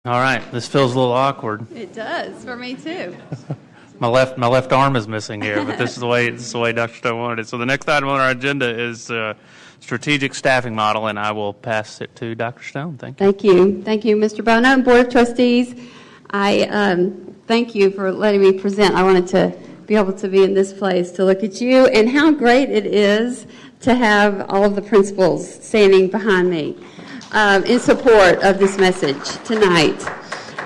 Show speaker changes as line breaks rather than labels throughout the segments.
All right, this feels a little awkward.
It does for me too.
My left arm is missing here, but this is the way Dr. Stone wanted it. So the next item on our agenda is strategic staffing model, and I will pass it to Dr. Stone. Thank you.
Thank you, Mr. Bono and Board of Trustees. I thank you for letting me present. I wanted to be able to be in this place to look at you and how great it is to have all of the principals standing behind me in support of this message tonight.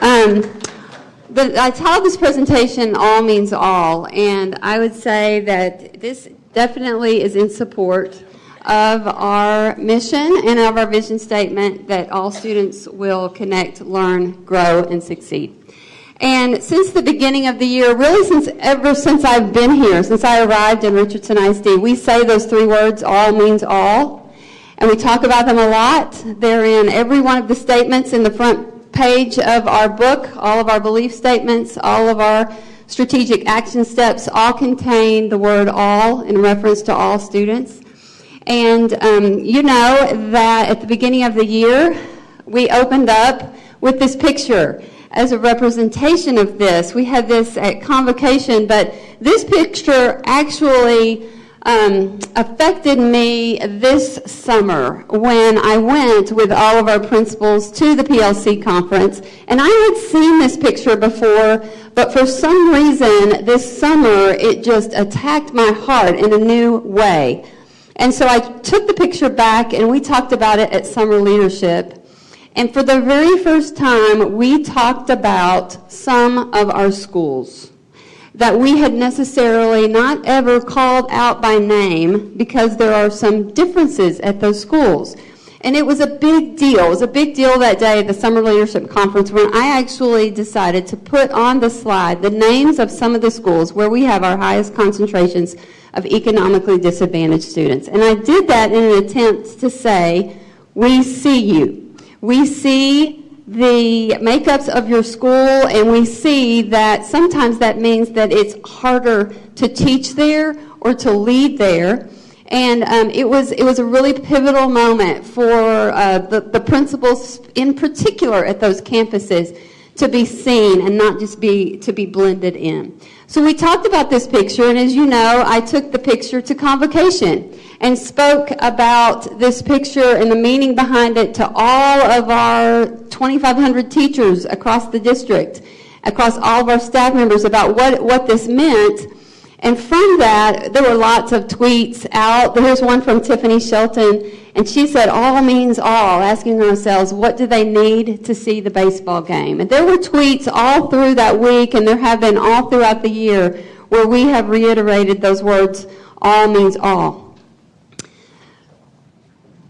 I titled this presentation, All Means All, and I would say that this definitely is in support of our mission and of our vision statement that all students will connect, learn, grow, and succeed. And since the beginning of the year, really ever since I've been here, since I arrived in Richardson ISD, we say those three words, all means all, and we talk about them a lot. They're in every one of the statements in the front page of our book. All of our belief statements, all of our strategic action steps all contain the word all in reference to all students. And you know that at the beginning of the year, we opened up with this picture as a representation of this. We had this at convocation, but this picture actually affected me this summer when I went with all of our principals to the PLC conference. And I had seen this picture before, but for some reason this summer it just attacked my heart in a new way. And so I took the picture back and we talked about it at summer leadership. And for the very first time, we talked about some of our schools that we had necessarily not ever called out by name because there are some differences at those schools. And it was a big deal. It was a big deal that day at the Summer Leadership Conference when I actually decided to put on the slide the names of some of the schools where we have our highest concentrations of economically disadvantaged students. And I did that in an attempt to say, we see you. We see the makeups of your school, and we see that sometimes that means that it's harder to teach there or to lead there. And it was a really pivotal moment for the principals in particular at those campuses to be seen and not just to be blended in. So we talked about this picture, and as you know, I took the picture to convocation and spoke about this picture and the meaning behind it to all of our 2,500 teachers across the district, across all of our staff members about what this meant. And from that, there were lots of tweets out. Here's one from Tiffany Shelton, and she said, all means all, asking ourselves, what do they need to see the baseball game? And there were tweets all through that week, and there have been all throughout the year, where we have reiterated those words, all means all.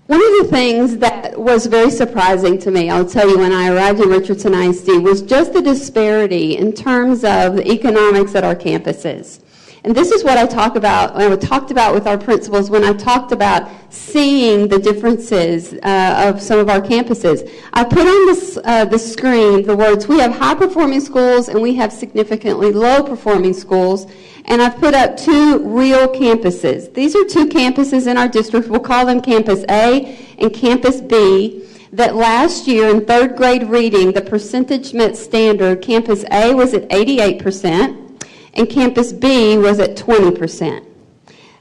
One of the things that was very surprising to me, I'll tell you, when I arrived in Richardson ISD, was just the disparity in terms of the economics at our campuses. And this is what I talked about with our principals when I talked about seeing the differences of some of our campuses. I put on the screen the words, we have high-performing schools and we have significantly low-performing schools. And I've put up two real campuses. These are two campuses in our district. We'll call them Campus A and Campus B. That last year in third grade reading, the percentage met standard, Campus A was at 88%. And Campus B was at 20%.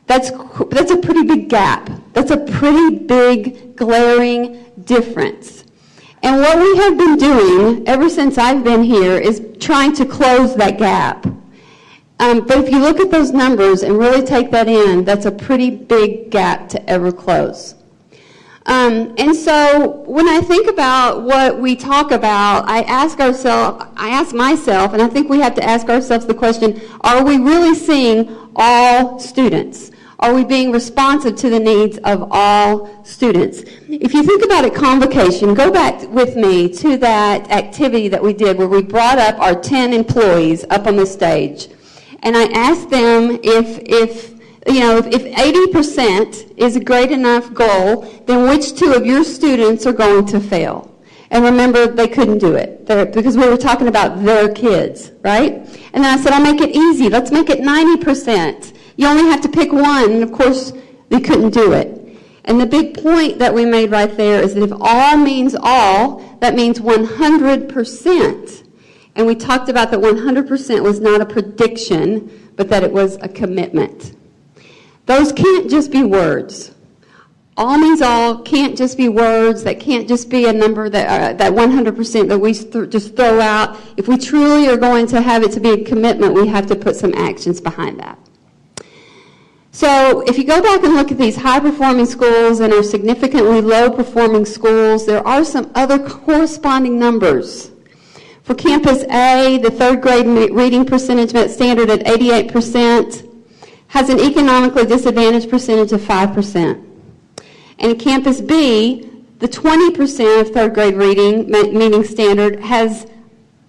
That's a pretty big gap. That's a pretty big, glaring difference. And what we have been doing ever since I've been here is trying to close that gap. But if you look at those numbers and really take that in, that's a pretty big gap to ever close. And so when I think about what we talk about, I ask myself, and I think we have to ask ourselves the question, are we really seeing all students? Are we being responsive to the needs of all students? If you think about it, convocation, go back with me to that activity that we did where we brought up our 10 employees up on the stage. And I asked them if 80% is a great enough goal, then which two of your students are going to fail? And remember, they couldn't do it because we were talking about their kids, right? And then I said, I'll make it easy. Let's make it 90%. You only have to pick one. And, of course, they couldn't do it. And the big point that we made right there is that if all means all, that means 100%. And we talked about that 100% was not a prediction, but that it was a commitment. Those can't just be words. All means all can't just be words. That can't just be a number that 100% that we just throw out. If we truly are going to have it to be a commitment, we have to put some actions behind that. So if you go back and look at these high-performing schools and our significantly low-performing schools, there are some other corresponding numbers. For Campus A, the third grade reading percentage met standard at 88%, has an economically disadvantaged percentage of 5%. And Campus B, the 20% of third grade reading meeting standard has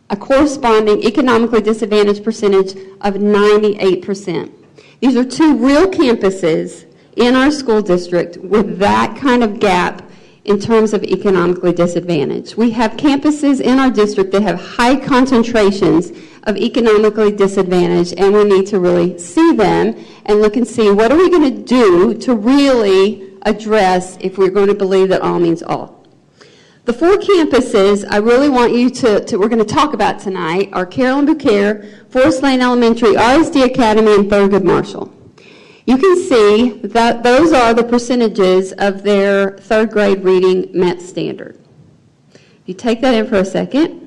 a corresponding economically disadvantaged percentage of 98%. These are two real campuses in our school district with that kind of gap in terms of economically disadvantaged. We have campuses in our district that have high concentrations of economically disadvantaged, and we need to really see them and look and see what are we going to do to really address if we're going to believe that all means all. The four campuses I really want you we're going to talk about tonight are Carolyn Bouquet, Forest Lane Elementary, ISD Academy, and Thurgood Marshall. You can see that those are the percentages of their third grade reading met standard. If you take that in for a second.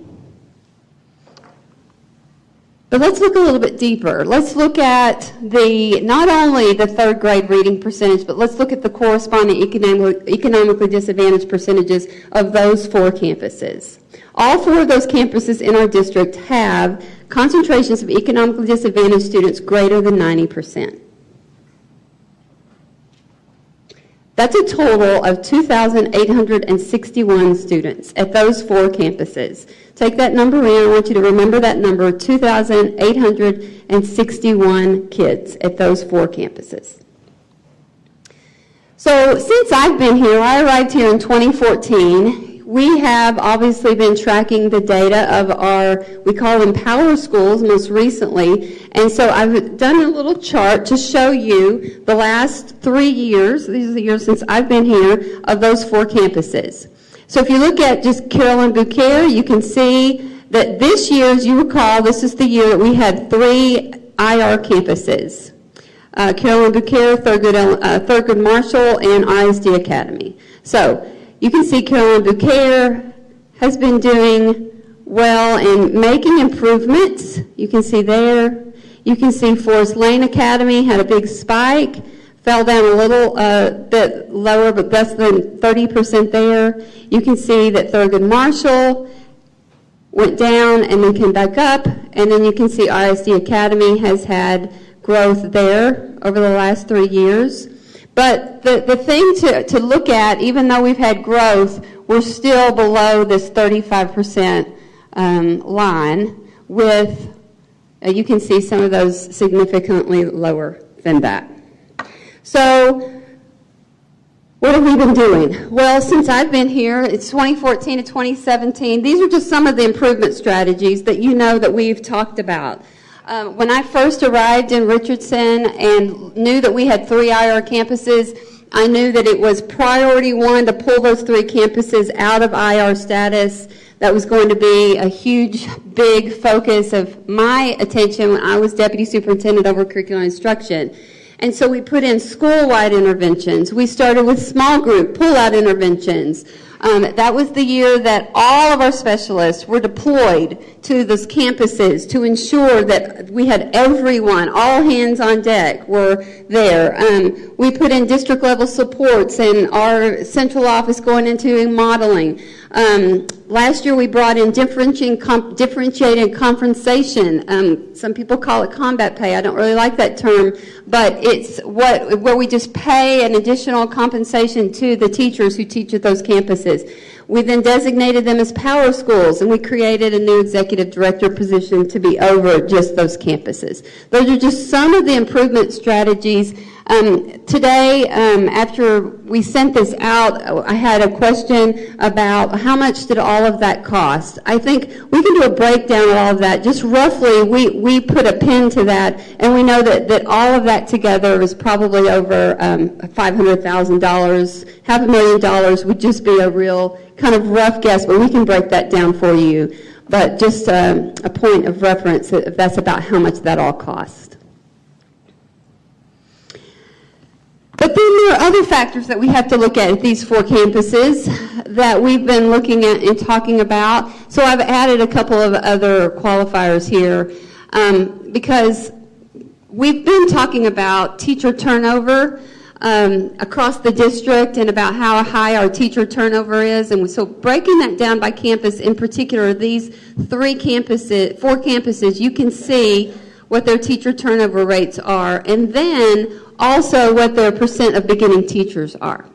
But let's look a little bit deeper. Let's look at not only the third grade reading percentage, but let's look at the corresponding economically disadvantaged percentages of those four campuses. All four of those campuses in our district have concentrations of economically disadvantaged students greater than 90%. That's a total of 2,861 students at those four campuses. Take that number in. I want you to remember that number, 2,861 kids at those four campuses. So since I've been here, I arrived here in 2014. We have obviously been tracking the data of we call them power schools most recently. And so I've done a little chart to show you the last 3 years, these are the years since I've been here, of those four campuses. So if you look at just Carolyn Bouquet, you can see that this year, as you recall, this is the year that we had 3 IR campuses. Carolyn Bouquet, Thurgood Marshall, and ISD Academy. So you can see Carolyn Bouquet has been doing well in making improvements. You can see there. You can see Forest Lane Academy had a big spike, fell down a little bit lower, but less than 30% there. You can see that Thurgood Marshall went down and then came back up, and then you can see ISD Academy has had growth there over the last 3 years. But the thing to look at, even though we've had growth, we're still below this 35% line with, you can see some of those significantly lower than that. So what have we been doing? Well, since I've been here, it's 2014 to 2017. These are just some of the improvement strategies that you know that we've talked about. When I first arrived in Richardson and knew that we had 3 IR campuses, I knew that it was priority 1 to pull those 3 campuses out of IR status. That was going to be a huge, big focus of my attention when I was Deputy Superintendent over Curriculum Instruction. And so we put in school-wide interventions. We started with small group pull-out interventions. That was the year that all of our specialists were deployed to those campuses to ensure that we had everyone, all hands on deck were there. We put in district-level supports and our central office going into modeling. Last year we brought in differentiated compensation. Some people call it combat pay. I don't really like that term, but it's where we just pay an additional compensation to the teachers who teach at those campuses. We then designated them as power schools, and we created a new executive director position to be over just those campuses. Those are just some of the improvement strategies Today, after we sent this out, I had a question about how much did all of that cost. I think we can do a breakdown of all of that. Just roughly, we put a pin to that, and we know that all of that together is probably over $500,000. $500,000 would just be a real kind of rough guess, but we can break that down for you. But just a point of reference, if that's about how much that all costs. But then there are other factors that we have to look at these 4 campuses that we've been looking at and talking about. So I've added a couple of other qualifiers here because we've been talking about teacher turnover across the district and about how high our teacher turnover is. And so breaking that down by campus, in particular, these 4 campuses, you can see what their teacher turnover rates are, and then also what their percent of beginning teachers are.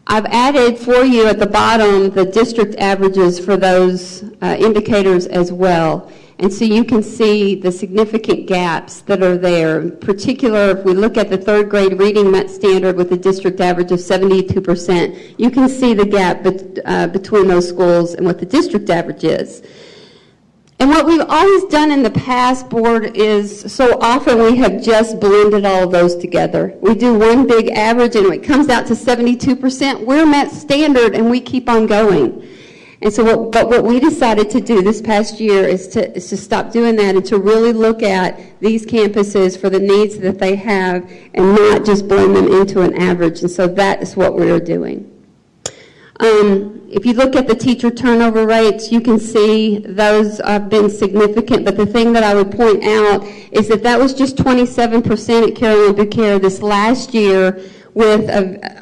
I've added for you at the bottom the district averages for those indicators as well. And so you can see the significant gaps that are there. In particular, if we look at the 3rd grade reading standard with a district average of 72%, you can see the gap between those schools and what the district average is. And what we've always done in the past, board, is so often we have just blended all of those together. We do one big average, and when it comes out to 72%, we're met standard, and we keep on going. And so, what we decided to do this past year is to stop doing that and to really look at these campuses for the needs that they have and not just blend them into an average. And so that is what we are doing. If you look at the teacher turnover rates, you can see those have been significant, but the thing that I would point out is that was just 27% at Carolyn Bouquet this last year, with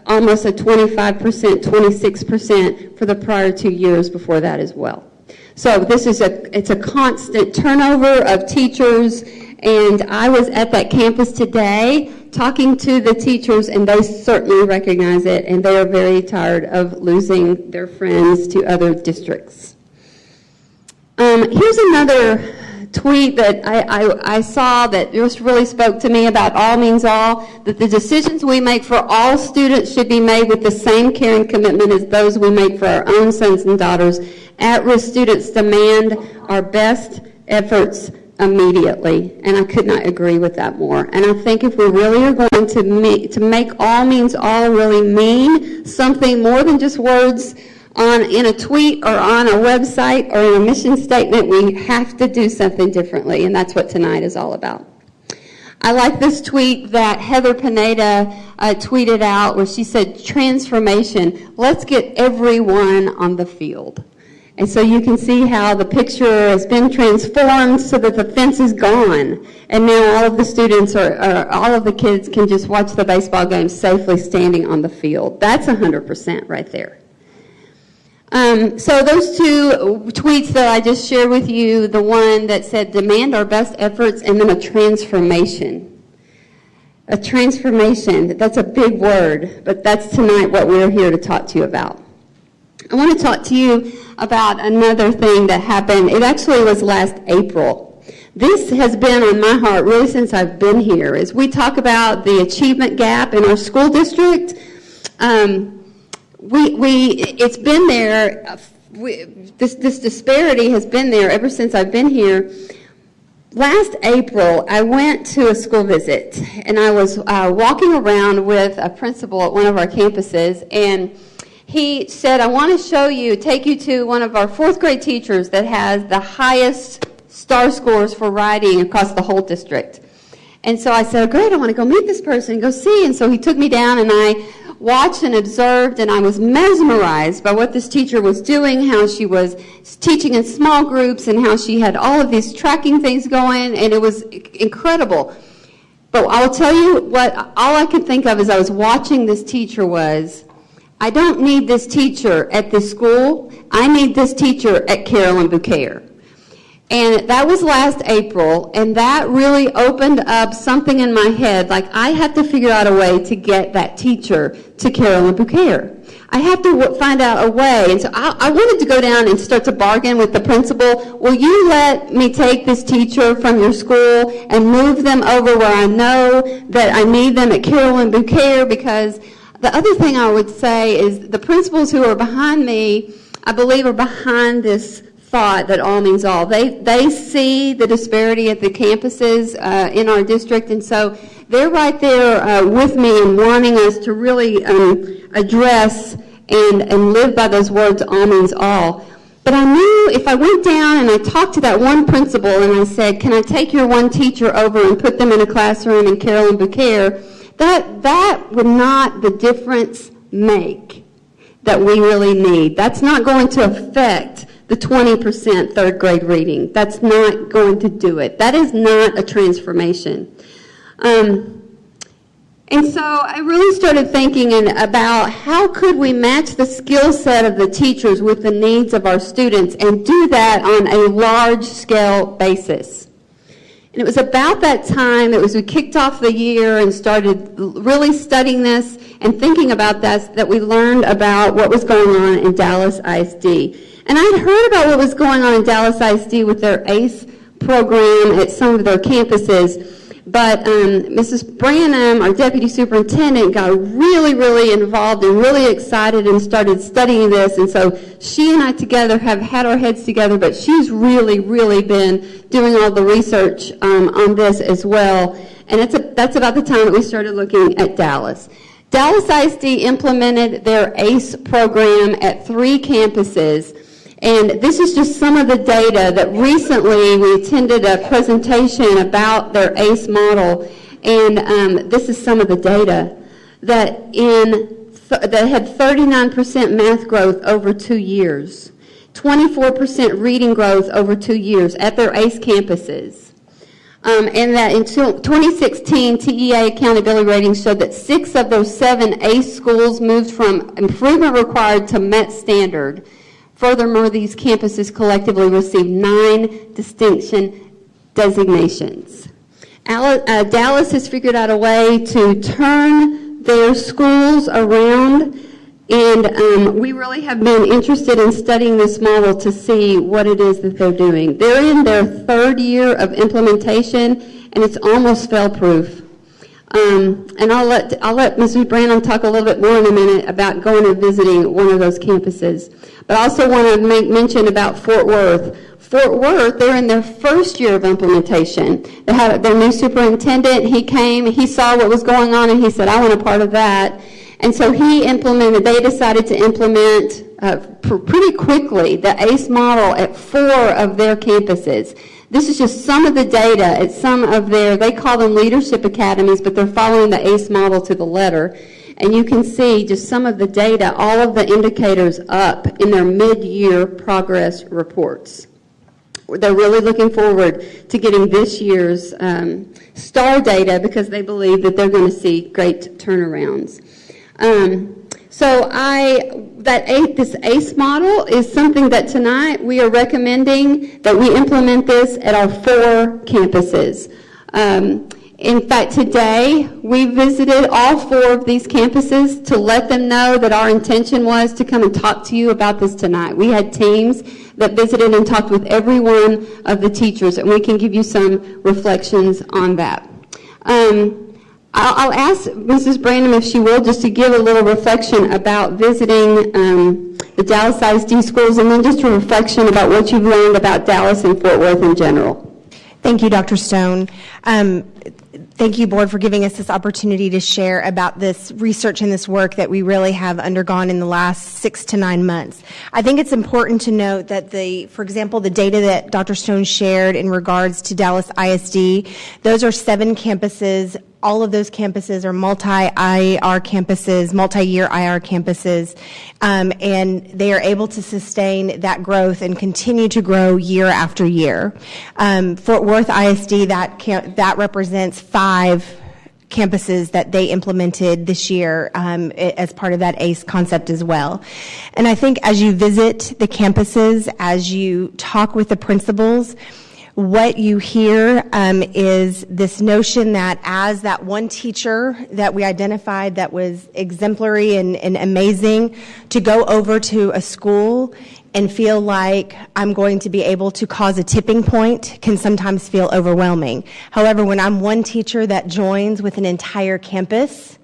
almost a 25%, 26% for the prior 2 years before that as well. So this is it's a constant turnover of teachers, and I was at that campus today talking to the teachers, and they certainly recognize it, and they are very tired of losing their friends to other districts. Here's another tweet that I saw that just really spoke to me about all means all, that the decisions we make for all students should be made with the same care and commitment as those we make for our own sons and daughters. At-risk students demand our best efforts immediately, and I could not agree with that more. And I think if we really are going to make all means all really mean something more than just words in a tweet or on a website or in a mission statement, we have to do something differently, and that's what tonight is all about. I like this tweet that Heather Pineda tweeted out where she said, "Transformation, let's get everyone on the field." And so you can see how the picture has been transformed so that the fence is gone. And now all of the students all of the kids can just watch the baseball game safely standing on the field. That's 100% right there. So those 2 tweets that I just shared with you, the one that said demand our best efforts, and then a transformation. A transformation, that's a big word, but that's tonight what we're here to talk to you about. I want to talk to you about another thing that happened. It actually was last April. This has been on my heart really since I've been here. As we talk about the achievement gap in our school district, it's been there. This disparity has been there ever since I've been here. Last April, I went to a school visit, and I was walking around with a principal at one of our campuses, and he said, "I want to take you to one of our 4th grade teachers that has the highest star scores for writing across the whole district." And so I said, "Great, I want to go meet this person and go see." And so he took me down, and I watched and observed, and I was mesmerized by what this teacher was doing, how she was teaching in small groups, and how she had all of these tracking things going, and it was incredible. But I'll tell you what, all I could think of as I was watching this teacher was, I don't need this teacher at this school. I need this teacher at Carolyn Bouquet. And that was last April, and that really opened up something in my head, like I had to figure out a way to get that teacher to Carolyn Bouquet. I have to find out a way. And so I wanted to go down and start to bargain with the principal. Will you let me take this teacher from your school and move them over where I know that I need them at Carolyn Bouquet? Because the other thing I would say is the principals who are behind me, I believe, are behind this thought that all means all. They see the disparity at the campuses in our district, and so they're right there with me and wanting us to really address and live by those words, all means all. But I knew if I went down and I talked to that one principal and I said, can I take your one teacher over and put them in a classroom in Carolyn Bouquet, that would not the difference make that we really need. That's not going to affect the 20% third grade reading. That's not going to do it. That is not a transformation. And so I really started thinking about how could we match the skill set of the teachers with the needs of our students and do that on a large-scale basis. And it was about that time, we kicked off the year and started really studying this and thinking about this, that we learned about what was going on in Dallas ISD. And I'd heard about what was going on in Dallas ISD with their ACE program at some of their campuses. But Mrs. Branham, our deputy superintendent, got really, really involved and really excited and started studying this. And so she and I together have had our heads together, but she's really, really been doing all the research on this as well. And that's about the time that we started looking at Dallas. Dallas ISD implemented their ACE program at 3 campuses. And this is just some of the data that recently we attended a presentation about their ACE model, and this is some of the data that had 39% math growth over 2 years, 24% reading growth over 2 years at their ACE campuses. And that in 2016, TEA accountability ratings showed that 6 of those 7 ACE schools moved from improvement required to met standard. Furthermore, these campuses collectively received 9 distinction designations. Dallas has figured out a way to turn their schools around, and we really have been interested in studying this model to see what it is that they're doing. They're in their 3rd year of implementation, and it's almost fail-proof. And I'll let Mrs. Branham talk a little bit more in a minute about going and visiting one of those campuses. But I also want to make mention about Fort Worth. Fort Worth, they're in their 1st year of implementation. They had their new superintendent. He came, he saw what was going on, and he said, I want a part of that. And so they decided to implement pretty quickly the ACE model at 4 of their campuses. This is just some of the data at some of they call them leadership academies, but they're following the ACE model to the letter. And you can see just some of the data, all of the indicators up in their mid-year progress reports. They're really looking forward to getting this year's STAR data because they believe that they're going to see great turnarounds. This ACE model is something that tonight we are recommending that we implement this at our 4 campuses. In fact, today we visited all 4 of these campuses to let them know that our intention was to come and talk to you about this tonight. We had teams that visited and talked with every one of the teachers, and we can give you some reflections on that. I'll ask Mrs. Branham if she will just to give a little reflection about visiting the Dallas ISD schools, and then just a reflection about what you've learned about Dallas and Fort Worth in general.
Thank you, Dr. Stone. Thank you, Board, for giving us this opportunity to share about this research and this work that we really have undergone in the last 6 to 9 months. I think it's important to note that for example, the data that Dr. Stone shared in regards to Dallas ISD, those are 7 campuses. All of those campuses are multi-IR campuses, multi-year IR campuses, and they are able to sustain that growth and continue to grow year after year. Fort Worth ISD, that represents 5 campuses that they implemented this year as part of that ACE concept as well. And I think as you visit the campuses, as you talk with the principals, what you hear is this notion that as that one teacher that we identified that was exemplary and amazing, to go over to a school and feel like I'm going to be able to cause a tipping point can sometimes feel overwhelming. However, when I'm one teacher that joins with an entire campus,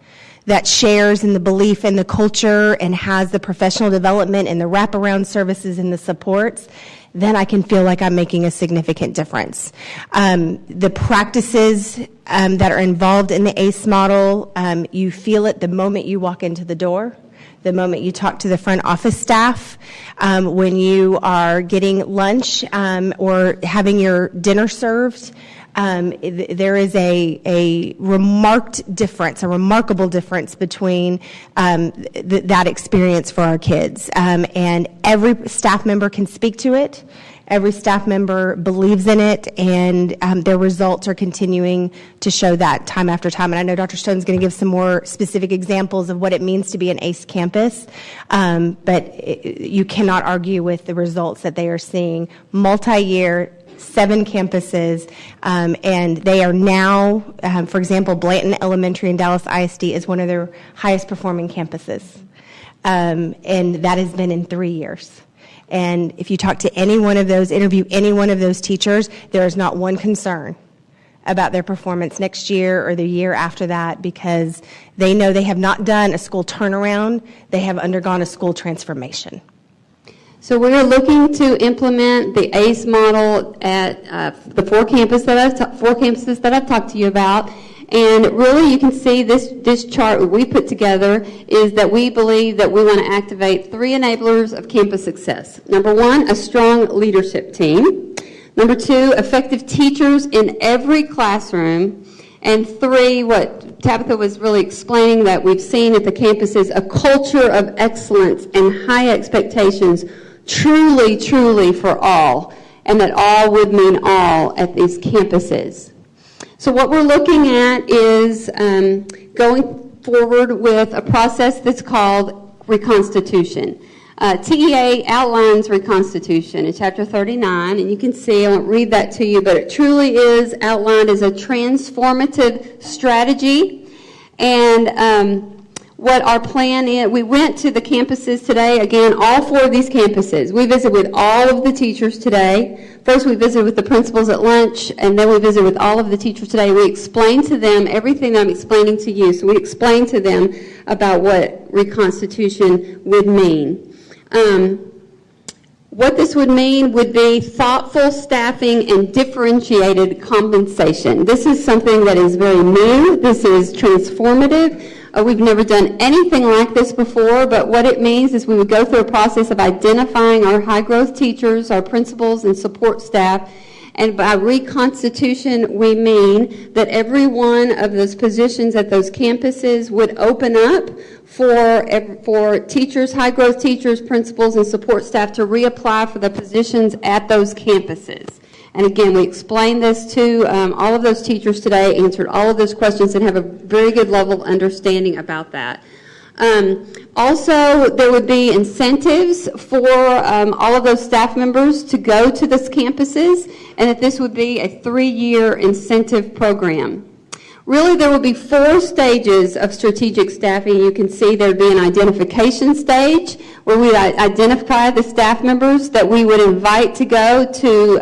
that shares in the belief in the culture and has the professional development and the wraparound services and the supports, then I can feel like I'm making a significant difference. The practices that are involved in the ACE model, you feel it the moment you walk into the door, the moment you talk to the front office staff, when you are getting lunch or having your dinner served. There is a remarkable difference between that experience for our kids. And every staff member can speak to it. Every staff member believes in it, and their results are continuing to show that time after time. And I know Dr. Stone's going to give some more specific examples of what it means to be an ACE campus, but you cannot argue with the results that they are seeing. Multi-year, 7 campuses, and they are now, for example, Blanton Elementary and Dallas ISD is one of their highest performing campuses, and that has been in 3 years. And if you talk to any one of those, interview any one of those teachers, there is not one concern about their performance next year or the year after that, because they know they have not done a school turnaround, they have undergone a school transformation.
So we're looking to implement the ACE model at the 4 campuses that I've talked to you about. And really you can see this chart we put together is that we believe that we want to activate 3 enablers of campus success. Number 1, a strong leadership team. Number 2, effective teachers in every classroom. And 3, what Tabitha was really explaining that we've seen at the campus is a culture of excellence and high expectations, truly for all, and that all would mean all at these campuses. So what we're looking at is going forward with a process that's called Reconstitution. TEA outlines Reconstitution in Chapter 39, and you can see, I won't read that to you, but it truly is outlined as a transformative strategy. And what our plan is, we went to the campuses today, again, all 4 of these campuses. We visited with all of the teachers today. First, we visited with the principals at lunch, and then we visited with all of the teachers today. We explained to them everything that I'm explaining to you. So we explained to them about what Reconstitution would mean. What this would mean would be thoughtful staffing and differentiated compensation. This is something that is very new. This is transformative. We've never done anything like this before, but what it means is we would go through a process of identifying our high-growth teachers, our principals, and support staff. And by reconstitution, we mean that every one of those positions at those campuses would open up for teachers, high-growth teachers, principals, and support staff to reapply for the positions at those campuses. And again, we explained this to all of those teachers today, answered all of those questions, and have a very good level of understanding about that. Also, there would be incentives for all of those staff members to go to those campuses, and that this would be a 3-year incentive program. Really, there will be 4 stages of strategic staffing. You can see there would be an identification stage where we identify the staff members that we would invite to go to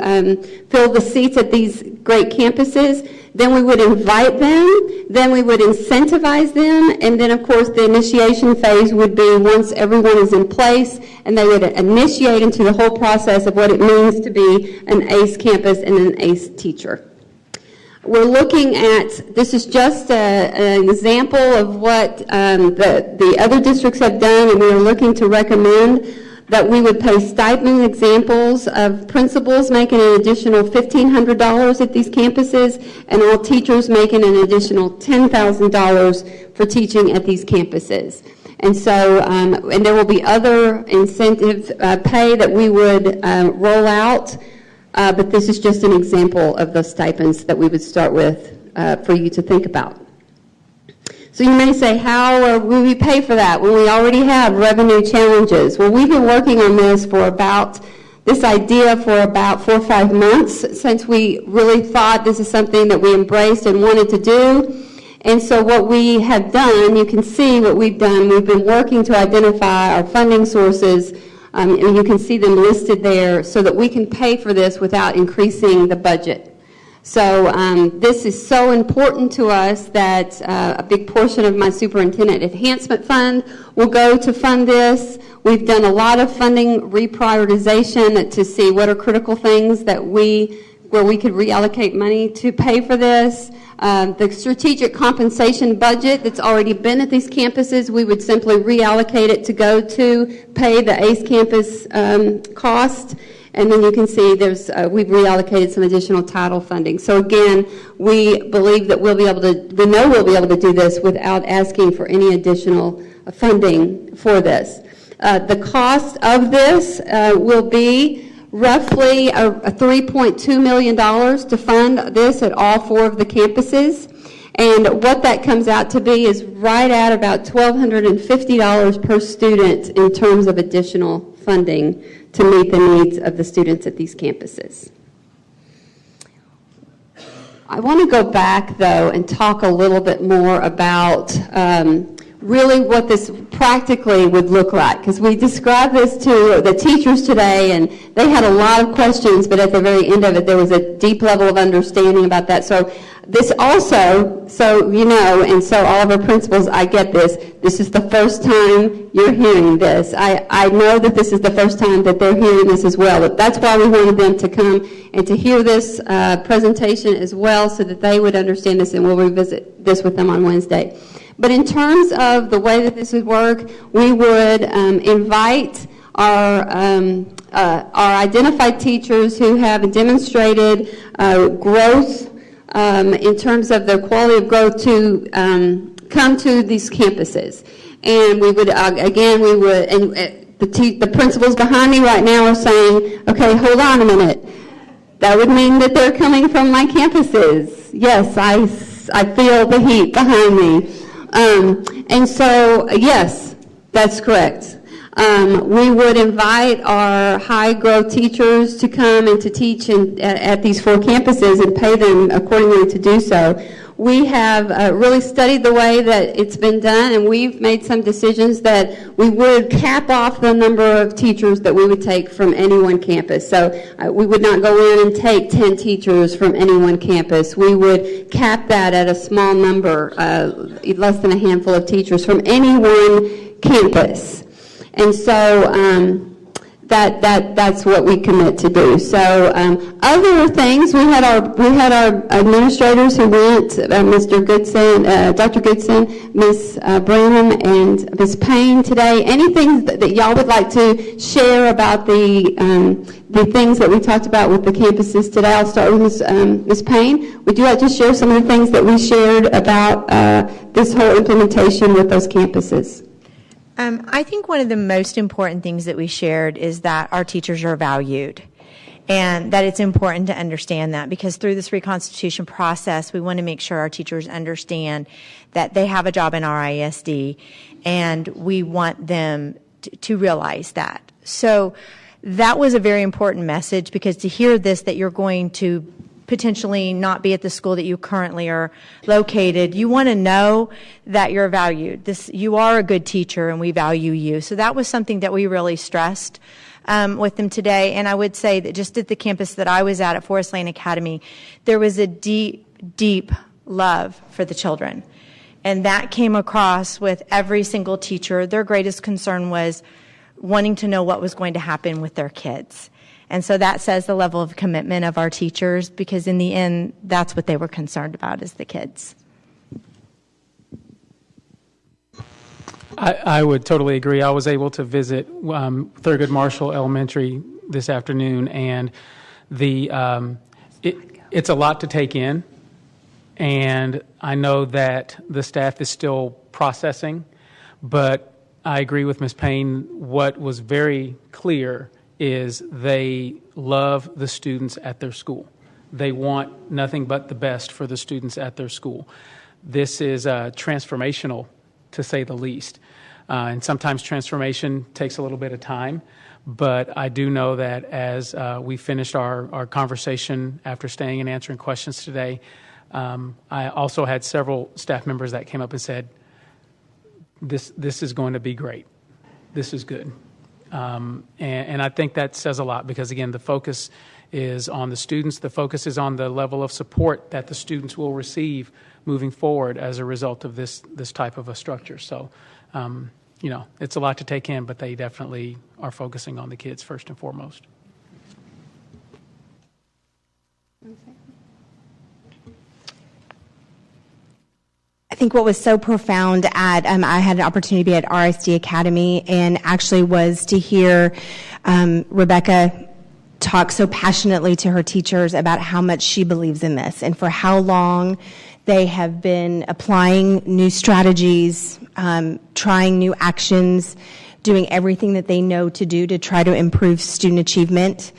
fill the seats at these great campuses. Then we would invite them. Then we would incentivize them. And then, of course, the initiation phase would be once everyone is in place, and they would initiate into the whole process of what it means to be an ACE campus and an ACE teacher. We're looking at, this is just an example of what the other districts have done, and we are looking to recommend that we would pay stipend examples of principals making an additional $1,500 at these campuses, and all teachers making an additional $10,000 for teaching at these campuses. And so, and there will be other incentive pay that we would roll out. But this is just an example of the stipends that we would start with for you to think about. So you may say, how will we pay for that when we already have revenue challenges? Well, we've been working on this for about this idea for about 4 or 5 months, since we really thought this is something that we embraced and wanted to do. And so what we have done, you can see what we've done. We've been working to identify our funding sources, and you can see them listed there so that we can pay for this without increasing the budget. So this is so important to us that a big portion of my Superintendent Enhancement Fund will go to fund this. We've done a lot of funding reprioritization to see what are critical things that where we could reallocate money to pay for this. The strategic compensation budget that's already been at these campuses, we would simply reallocate it to go to pay the ACE campus cost. And then you can see we've reallocated some additional title funding. So again, we believe that we know we'll be able to do this without asking for any additional funding for this. The cost of this will be roughly $3.2 million to fund this at all 4 of the campuses. And what that comes out to be is right at about $1,250 per student in terms of additional funding to meet the needs of the students at these campuses. I want to go back, though, and talk a little bit more about really what this practically would look like, because we described this to the teachers today, and they had a lot of questions, but at the very end of it, there was a deep level of understanding about that. So this also, so you know, and so all of our principals, I get this. This is the first time you're hearing this. I know that this is the first time that they're hearing this as well. But that's why we wanted them to come and to hear this presentation as well, so that they would understand this, and we'll revisit this with them on Wednesday. But in terms of the way that this would work, we would invite our identified teachers who have demonstrated growth in terms of their quality of growth to come to these campuses. And we would, again, we would, and the principals behind me right now are saying, okay, hold on a minute. That would mean that they're coming from my campuses. Yes, I feel the heat behind me. And so, yes, that's correct. We would invite our high-growth teachers to come and to teach at these 4 campuses and pay them accordingly to do so. We have really studied the way that it's been done, and we've made some decisions that we would cap off the number of teachers that we would take from any one campus. So we would not go in and take 10 teachers from any one campus. We would cap that at a small number, less than a handful of teachers from any one campus. And so that's what we commit to do. So other things, we had our administrators who went, Mr. Goodson, Dr. Goodson, Ms. Branham, and Ms. Payne today. Anything that y'all would like to share about the things that we talked about with the campuses today? I'll start with Ms. Payne. Would you like to share some of the things that we shared about this whole implementation with those campuses?
I think one of the most important things that we shared is that our teachers are valued, and that it's important to understand that, because through this Reconstitution process, we want to make sure our teachers understand that they have a job in our ISD, and we want them to realize that. So that was a very important message, because to hear this, that you're going to potentially not be at the school that you currently are located, you want to know that you're valued. You are a good teacher, and we value you. So that was something that we really stressed with them today. And I would say that just at the campus that I was at Forest Lane Academy, there was a deep, deep love for the children. And that came across with every single teacher. Their greatest concern was wanting to know what was going to happen with their kids. And so that says the level of commitment of our teachers, because in the end, that's what they were concerned about, is the kids.
I would totally agree. I was able to visit Thurgood Marshall Elementary this afternoon, and it's a lot to take in. And I know that the staff is still processing, but I agree with Ms. Payne. What was very clear is they love the students at their school. They want nothing but the best for the students at their school. This is transformational, to say the least. And sometimes transformation takes a little bit of time, But I do know that as we finished our conversation after staying and answering questions today, I also had several staff members that came up and said, this is going to be great. This is good. And I think that says a lot because, again, the focus is on the students. The focus is on the level of support that the students will receive moving forward as a result of this type of a structure. So, it's a lot to take in, but they definitely are focusing on the kids first and foremost.
I think what was so profound at, I had an opportunity to be at RSD Academy and actually was to hear Rebecca talk so passionately to her teachers about how much she believes in this and for how long they have been applying new strategies, trying new actions, doing everything that they know to do to try to improve student achievement.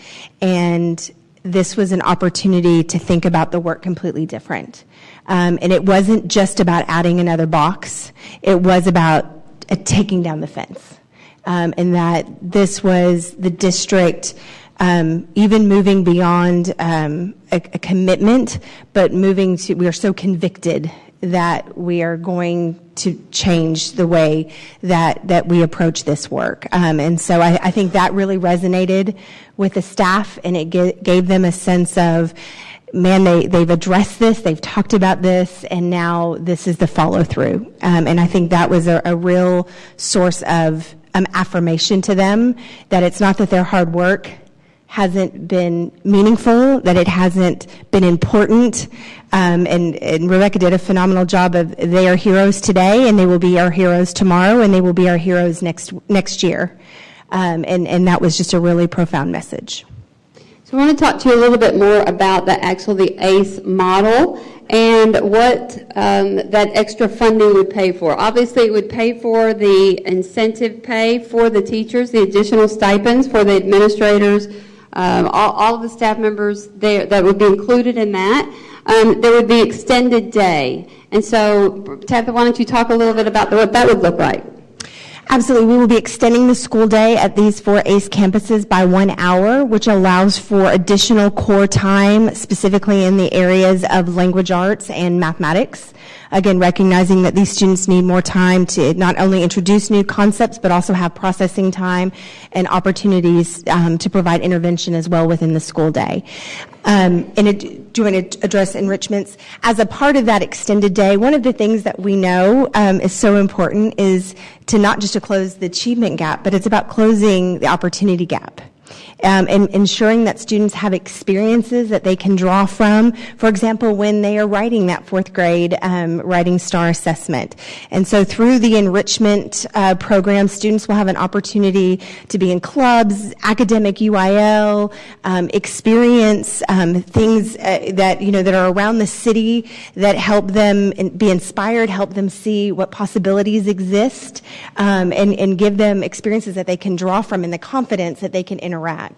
And this was an opportunity to think about the work completely different. And it wasn't just about adding another box. It was about taking down the fence. And that this was the district even moving beyond a commitment, but moving to, we are so convicted that we are going to change the way that we approach this work. And so I think that really resonated with the staff, and it gave them a sense of, man, they've addressed this, they've talked about this, and now this is the follow-through. And I think that was a real source of affirmation to them, that it's not that their hard work hasn't been meaningful, that it hasn't been important. And Rebecca did a phenomenal job of, they are heroes today, and they will be our heroes tomorrow, and they will be our heroes next year. And that was just a really profound message.
So I want to talk to you a little bit more about the ACE model and what that extra funding would pay for. Obviously, it would pay for the incentive pay for the teachers, the additional stipends for the administrators, all of the staff members there that would be included in that. There would be extended day. And so, Tabitha, why don't you talk a little bit about what that would look like?
Absolutely. We will be extending the school day at these 4 ACE campuses by 1 hour, which allows for additional core time, specifically in the areas of language arts and mathematics. Again, recognizing that these students need more time to not only introduce new concepts, but also have processing time and opportunities to provide intervention as well within the school day. Do you want to address enrichments? As a part of that extended day, one of the things that we know is so important is to not just to close the achievement gap, but it's about closing the opportunity gap. And ensuring that students have experiences that they can draw from, for example, when they are writing that 4th grade writing star assessment. And so through the enrichment program, students will have an opportunity to be in clubs, academic UIL, experience things that are around the city that help them be inspired, help them see what possibilities exist, and give them experiences that they can draw from and the confidence that they can interact.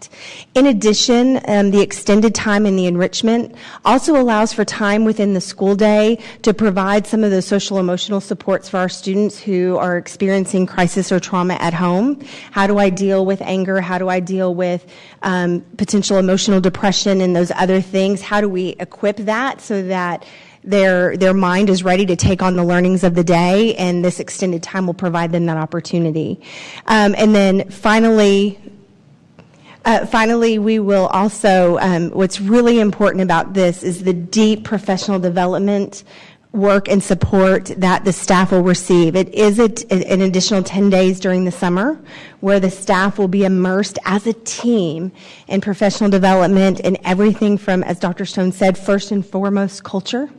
In addition, the extended time in the enrichment also allows for time within the school day to provide some of those social emotional supports for our students who are experiencing crisis or trauma at home. How do I deal with anger? How do I deal with potential emotional depression and those other things? How do we equip that so that their mind is ready to take on the learnings of the day, and this extended time will provide them that opportunity. And then finally, we will also, what's really important about this is the deep professional development work and support that the staff will receive. It is an additional 10 days during the summer where the staff will be immersed as a team in professional development and everything from, as Dr. Stone said, first and foremost, culture.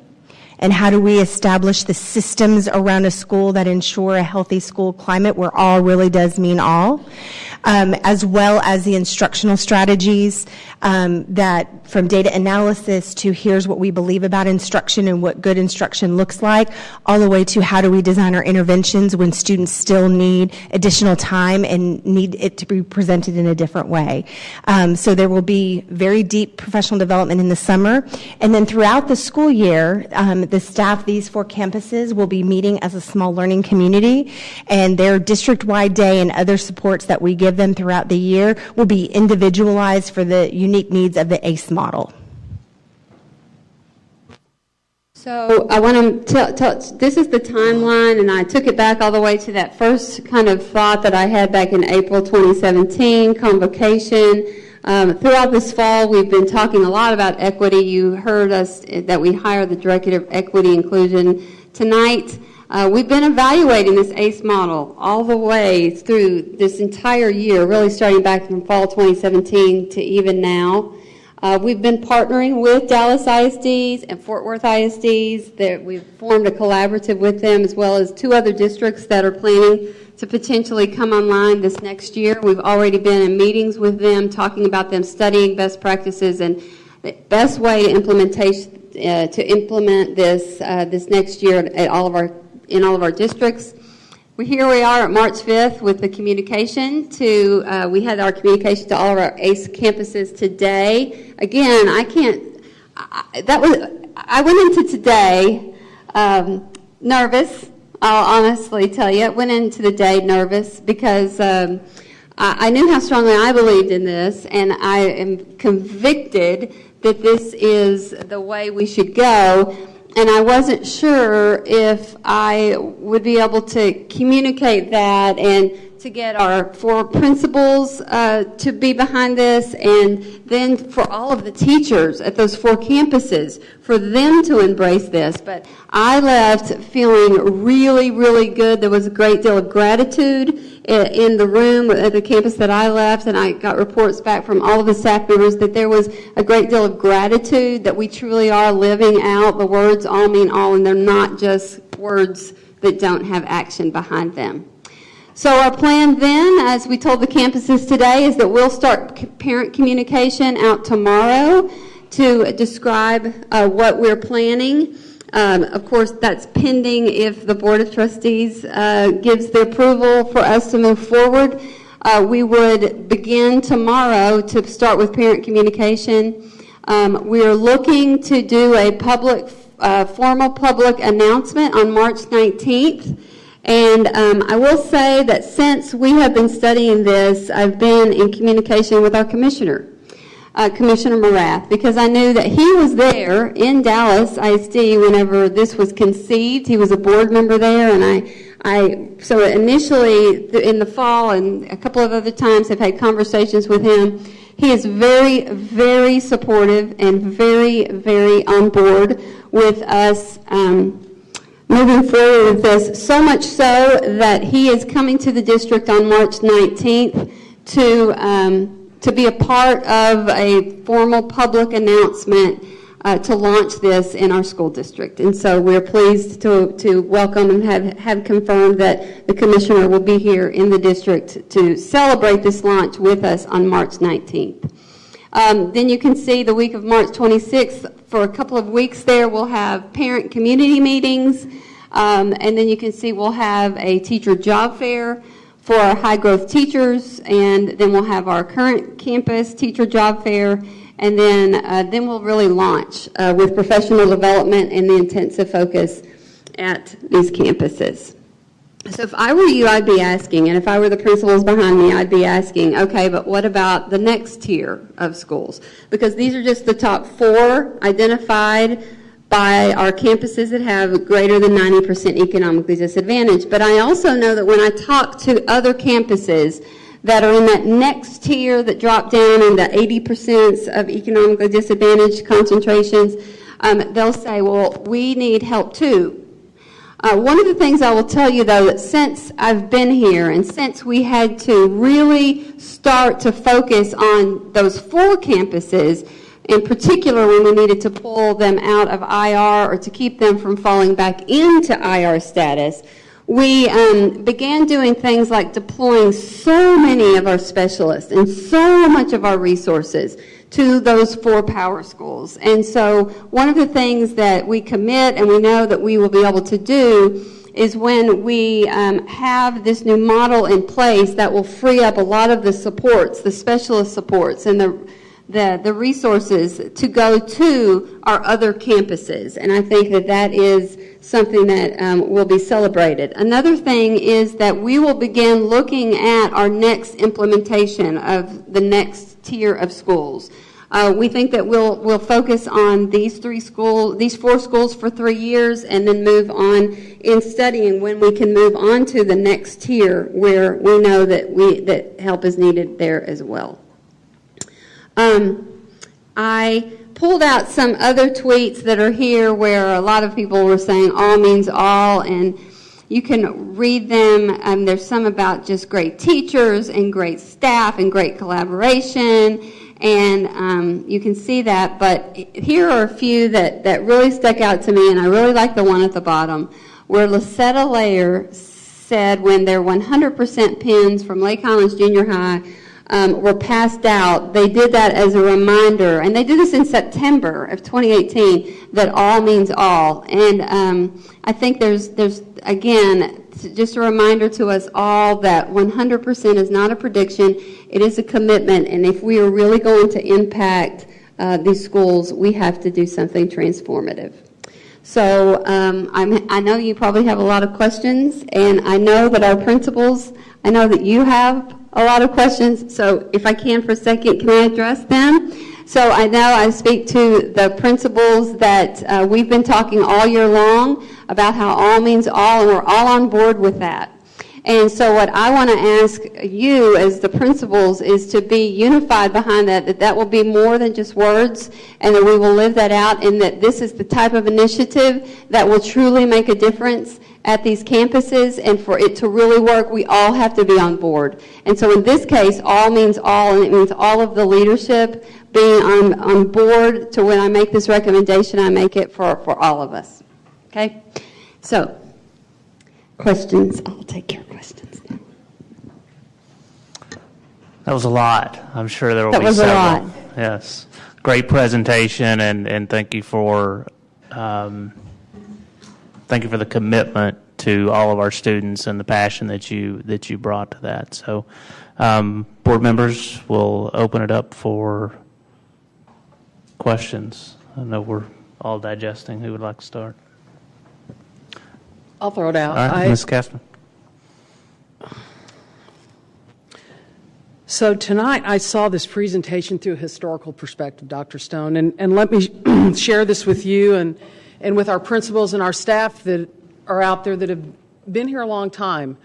And how do we establish the systems around a school that ensure a healthy school climate where all really does mean all, as well as the instructional strategies that from data analysis to here's what we believe about instruction and what good instruction looks like, all the way to how do we design our interventions when students still need additional time and need it to be presented in a different way. So there will be very deep professional development in the summer. And then throughout the school year, the staff, these 4 campuses, will be meeting as a small learning community, and their district-wide day and other supports that we give them throughout the year will be individualized for the unique needs of the ACE model.
So I want to tell, this is the timeline, and I took it back all the way to that first kind of thought that I had back in April 2017, convocation. Throughout this fall, we've been talking a lot about equity. You heard us that we hired the Director of Equity Inclusion tonight. We've been evaluating this ACE model all the way through this entire year, really starting back from fall 2017 to even now. We've been partnering with Dallas ISDs and Fort Worth ISDs. We've formed a collaborative with them, as well as 2 other districts that are planning to potentially come online this next year. We've already been in meetings with them, talking about them studying best practices and the best way to implement this this next year in all of our districts. Here we are at March 5th with the communication to, we had our communication to all of our ACE campuses today. Again, I went into today nervous, I'll honestly tell you. I went into the day nervous because I knew how strongly I believed in this, and I am convicted that this is the way we should go. And I wasn't sure if I would be able to communicate that and to get our 4 principals to be behind this, and then for all of the teachers at those 4 campuses, for them to embrace this. But I left feeling really, really good. There was a great deal of gratitude in the room at the campus that I left, and I got reports back from all of the staff members that there was a great deal of gratitude that we truly are living out the words all mean all, and they're not just words that don't have action behind them. So our plan then, as we told the campuses today, is that we'll start parent communication out tomorrow to describe what we're planning. Of course, that's pending if the Board of Trustees gives the approval for us to move forward. We would begin tomorrow to start with parent communication. We are looking to do a formal public announcement on March 19th. And I will say that since we have been studying this, I've been in communication with our commissioner, Commissioner Morath, because I knew that he was there in Dallas ISD whenever this was conceived. He was a board member there, and so initially in the fall and a couple of other times I've had conversations with him. He is very, very supportive and very, very on board with us moving forward with this, so much so that he is coming to the district on March 19th to be a part of a formal public announcement to launch this in our school district. And so we're pleased to welcome and have confirmed that the commissioner will be here in the district to celebrate this launch with us on March 19th. Then you can see the week of March 26th, for a couple of weeks there, we'll have parent community meetings, and then you can see we'll have a teacher job fair for our high growth teachers, and then we'll have our current campus teacher job fair, and then we'll really launch with professional development and the intensive focus at these campuses. So if I were you, I'd be asking, and if I were the principals behind me, I'd be asking, okay, but what about the next tier of schools? Because these are just the top 4 identified by our campuses that have greater than 90% economically disadvantaged. But I also know that when I talk to other campuses that are in that next tier that drop down in the 80% of economically disadvantaged concentrations, they'll say, well, we need help too. One of the things I will tell you, though, that since I've been here and since we had to really start to focus on those 4 campuses, in particular when we needed to pull them out of IR or to keep them from falling back into IR status, we began doing things like deploying so many of our specialists and so much of our resources to those 4 power schools. And so one of the things that we commit and we know that we will be able to do is when we have this new model in place that will free up a lot of the supports, the specialist supports and the the resources to go to our other campuses, and I think that is something that will be celebrated. Another thing is that we will begin looking at our next implementation of the next tier of schools. We think that we'll focus on these four schools for 3 years, and then move on in studying when we can move on to the next tier where we know that help is needed there as well. I pulled out some other tweets that are here where a lot of people were saying all means all, and you can read them. There's some about just great teachers and great staff and great collaboration, and you can see that. But here are a few that really stuck out to me, and I really like the one at the bottom where Lisetta Layer said when their 100% pins from Lake Highlands Junior High were passed out, they did that as a reminder, and they did this in September of 2018, that all means all. And I think there's again, just a reminder to us all that 100% is not a prediction, it is a commitment, and if we are really going to impact these schools, we have to do something transformative. So I know you probably have a lot of questions, and I know that our principals, I know that you have a lot of questions, so if I can for a second, can I address them? So I know I speak to the principals that we've been talking all year long about how all means all, and we're all on board with that. And so what I want to ask you as the principals is to be unified behind that will be more than just words, and that we will live that out, and that this is the type of initiative that will truly make a difference at these campuses, and for it to really work, we all have to be on board. And so in this case, all means all, and it means all of the leadership being on board to when I make this recommendation, I make it for all of us. Okay? So, questions? I'll take your questions now.
That was a lot. I'm sure there will be several.
That was a lot.
Yes. Great presentation, and thank you for the commitment to all of our students and the passion that you brought to that. So, board members, we'll open it up for questions. I know we're all digesting. Who would like to start?
I'll throw it out.
All right, Ms. Kastner.
So tonight I saw this presentation through a historical perspective, Dr. Stone, and let me share this with you and with our principals and our staff that are out there that have been here a long time.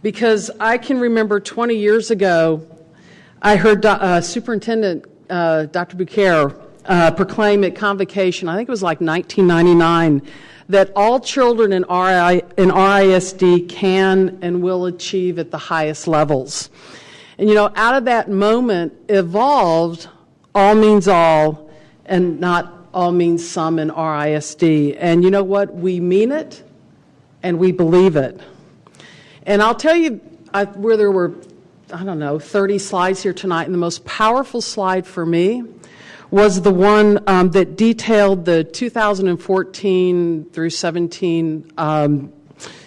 Because I can remember 20 years ago, I heard Superintendent Dr. Bouquet proclaim at convocation, I think it was like 1999, that all children in RISD can and will achieve at the highest levels. And, out of that moment evolved all means all and not all means some in RISD. And you know what? We mean it and we believe it. And I'll tell you where there were, 30 slides here tonight, and the most powerful slide for me was the one that detailed the 2014 through 17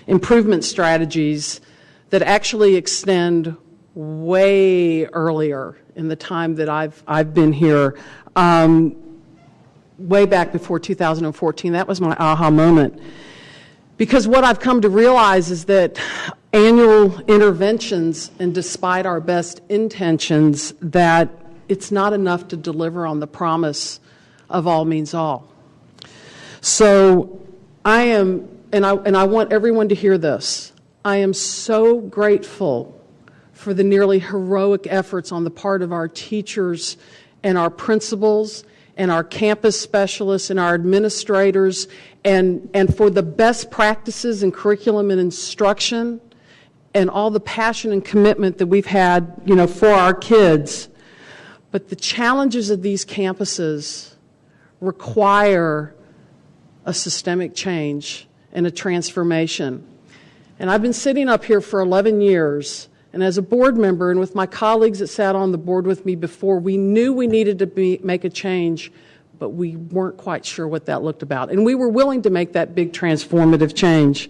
improvement strategies that actually extend way earlier in the time that I've been here, way back before 2014. That was my aha moment. Because what I've come to realize is that annual interventions, and despite our best intentions, that it's not enough to deliver on the promise of all means all. So I am, and I want everyone to hear this, I am so grateful for the nearly heroic efforts on the part of our teachers and our principals and our campus specialists and our administrators, and for the best practices in curriculum and instruction and all the passion and commitment that we've had, for our kids. But the challenges of these campuses require a systemic change and a transformation. And I've been sitting up here for 11 years, and as a board member and with my colleagues that sat on the board with me before, we knew we needed to make a change, but we weren't quite sure what that looked about. And we were willing to make that big transformative change.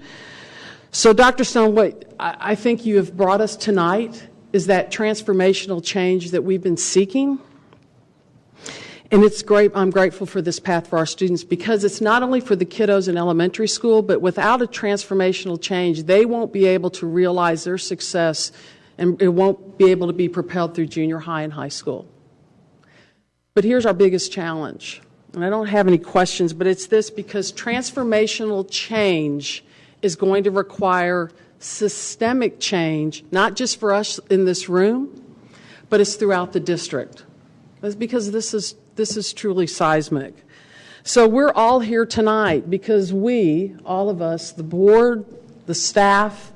So Dr. Stone, what I think you have brought us tonight is that transformational change that we've been seeking. And it's great. I'm grateful for this path for our students because it's not only for the kiddos in elementary school, but without a transformational change, they won't be able to realize their success and it won't be able to be propelled through junior high and high school. But here's our biggest challenge. And I don't have any questions, but it's this: because transformational change is going to require systemic change, not just for us in this room, but it's throughout the district. That's because this is truly seismic. So we're all here tonight because we, all of us, the board, the staff,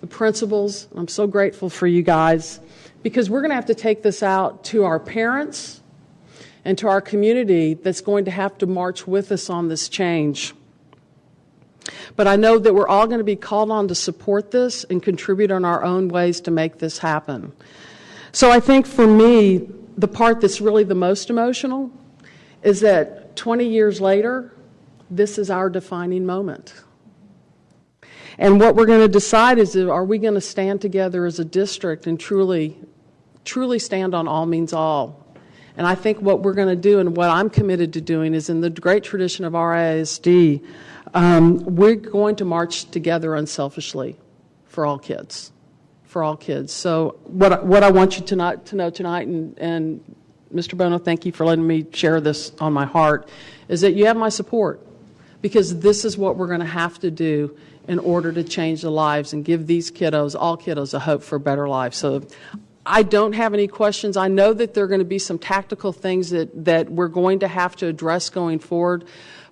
the principals, I'm so grateful for you guys, because we're going to have to take this out to our parents and to our community that's going to have to march with us on this change. But I know that we're all going to be called on to support this and contribute in our own ways to make this happen. So I think for me, the part that's really the most emotional is that 20 years later, this is our defining moment. And what we're going to decide is, are we going to stand together as a district and truly stand on all means all? And I think what we're going to do, and what I'm committed to doing, is in the great tradition of our ISD, we're going to march together unselfishly for all kids. For all kids. So what I want you to know tonight, and Mr. Bono, thank you for letting me share this on my heart, is that you have my support, because this is what we're going to have to do in order to change the lives and give these kiddos, all kiddos, a hope for a better life. So I don't have any questions. I know that there are going to be some tactical things that we're going to have to address going forward,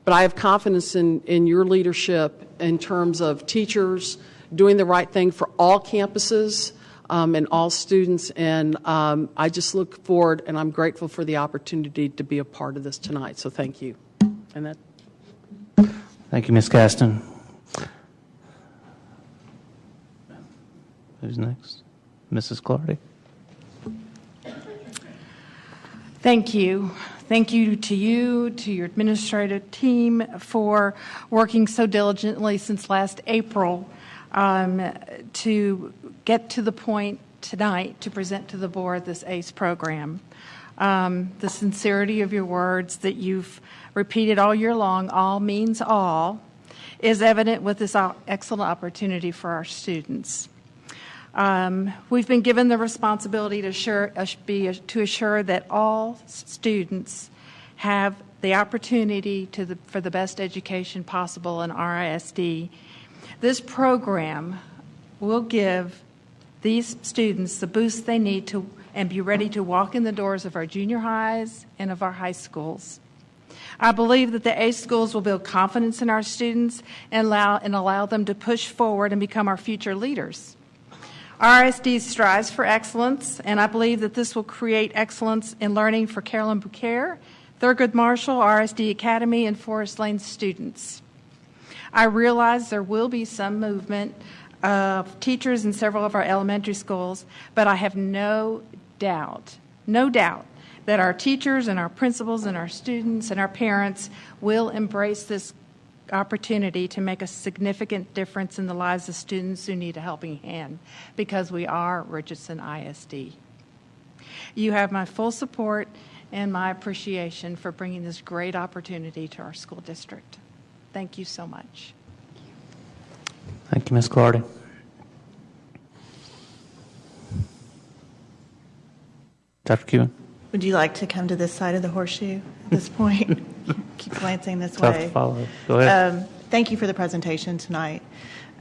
but I have confidence in your leadership in terms of teachers doing the right thing for all campuses and all students, and I just look forward, and I'm grateful for the opportunity to be a part of this tonight. So thank you. And that.
Thank you, Ms. Caston. Who's next? Mrs. Clardy.
Thank you. Thank you, to your administrative team for working so diligently since last April to get to the point tonight to present to the board this ACE program. The sincerity of your words that you've repeated all year long, all means all, is evident with this excellent opportunity for our students. We've been given the responsibility to assure that all students have the opportunity for the best education possible in RISD. This program will give these students the boost they need to and be ready to walk in the doors of our junior highs and of our high schools. I believe that the ACE schools will build confidence in our students and allow them to push forward and become our future leaders. RISD strives for excellence, and I believe that this will create excellence in learning for Carolyn Bouquet, Thurgood Marshall, RISD Academy, and Forest Lane students. I realize there will be some movement of teachers in several of our elementary schools, but I have no doubt that our teachers and our principals and our students and our parents will embrace this opportunity to make a significant difference in the lives of students who need a helping hand, because we are Richardson ISD. You have my full support and my appreciation for bringing this great opportunity to our school district. Thank you so much.
Thank you, Ms. Clardy. Dr. Kewen.
Would you like to come to this side of the horseshoe at this point? Keep glancing this
Tough
way.
to follow. Go ahead.
Thank you for the presentation tonight.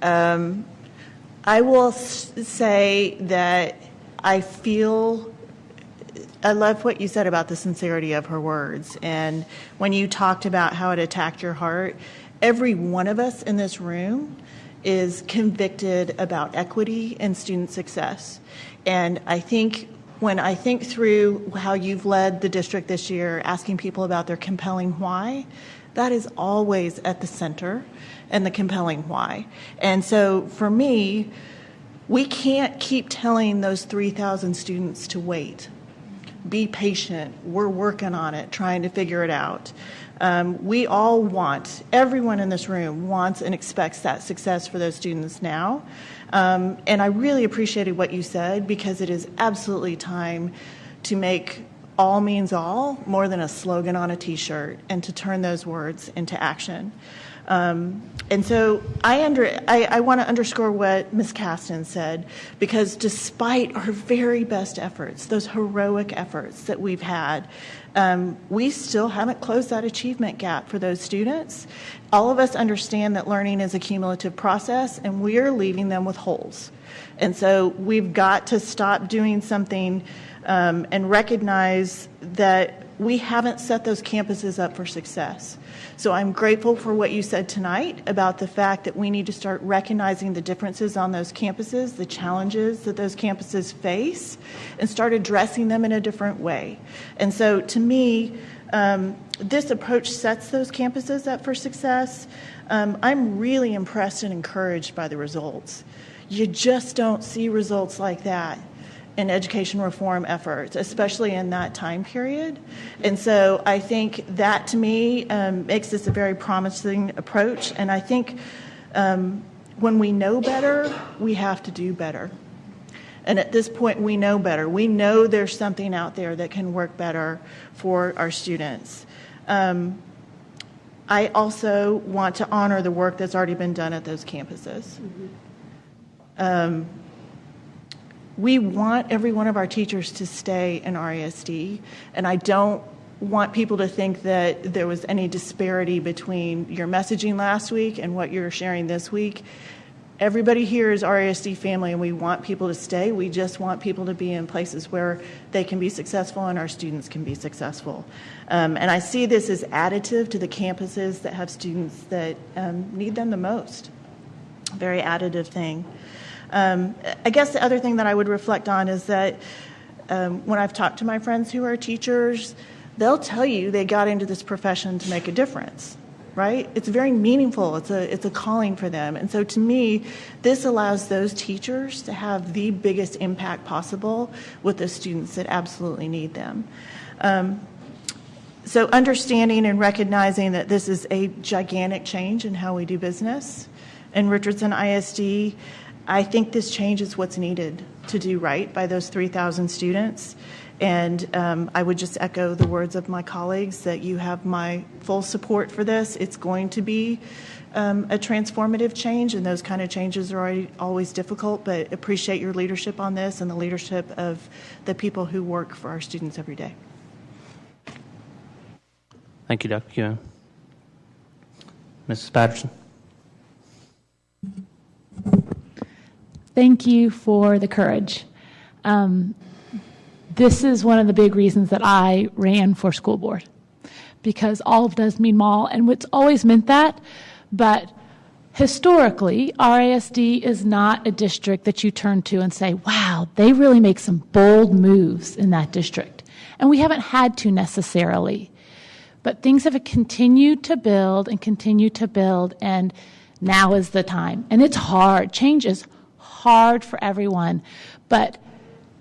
I will say that I love what you said about the sincerity of her words. And when you talked about how it attacked your heart, every one of us in this room is convicted about equity and student success. And I think when I think through how you've led the district this year, asking people about their compelling why, that is always at the center, and the compelling why. And so for me, we can't keep telling those 3,000 students to wait. Be patient. We're working on it, trying to figure it out. We all want, everyone in this room wants and expects that success for those students now. And I really appreciated what you said, because it is absolutely time to make all means all more than a slogan on a T-shirt, and to turn those words into action. And so I want to underscore what Ms. Caston said, because despite our very best efforts, those heroic efforts that we've had, we still haven't closed that achievement gap for those students. All of us understand that learning is a cumulative process, and we are leaving them with holes. And so we've got to stop doing something and recognize that we haven't set those campuses up for success. So I'm grateful for what you said tonight about the fact that we need to start recognizing the differences on those campuses, the challenges that those campuses face, and start addressing them in a different way. And so to me, this approach sets those campuses up for success. I'm really impressed and encouraged by the results. You just don't see results like that in education reform efforts, especially in that time period. And so I think that, to me, makes this a very promising approach. And I think when we know better, we have to do better. And at this point, we know better. We know there's something out there that can work better for our students. I also want to honor the work that's already been done at those campuses. We want every one of our teachers to stay in RISD, and I don't want people to think that there was any disparity between your messaging last week and what you're sharing this week. Everybody here is RISD family, and we want people to stay. We just want people to be in places where they can be successful and our students can be successful. And I see this as additive to the campuses that have students that need them the most. Very additive thing. I guess the other thing that I would reflect on is that when I've talked to my friends who are teachers, they'll tell you they got into this profession to make a difference, right? It's very meaningful. It's a calling for them. And so to me, this allows those teachers to have the biggest impact possible with the students that absolutely need them. So understanding and recognizing that this is a gigantic change in how we do business in Richardson ISD, I think this change is what's needed to do right by those 3,000 students. And I would just echo the words of my colleagues that you have my full support for this. It's going to be a transformative change, and those kind of changes are always difficult, but appreciate your leadership on this and the leadership of the people who work for our students every day.
Thank you, Dr. Kuhn. Mrs. Patterson.
Thank you for the courage. This is one of the big reasons that I ran for school board, because all does mean all, and it's always meant that. But historically, RISD is not a district that you turn to and say, wow, they really make some bold moves in that district. And we haven't had to necessarily. But things have continued to build and continue to build, and now is the time. And it's hard. Change is hard for everyone, but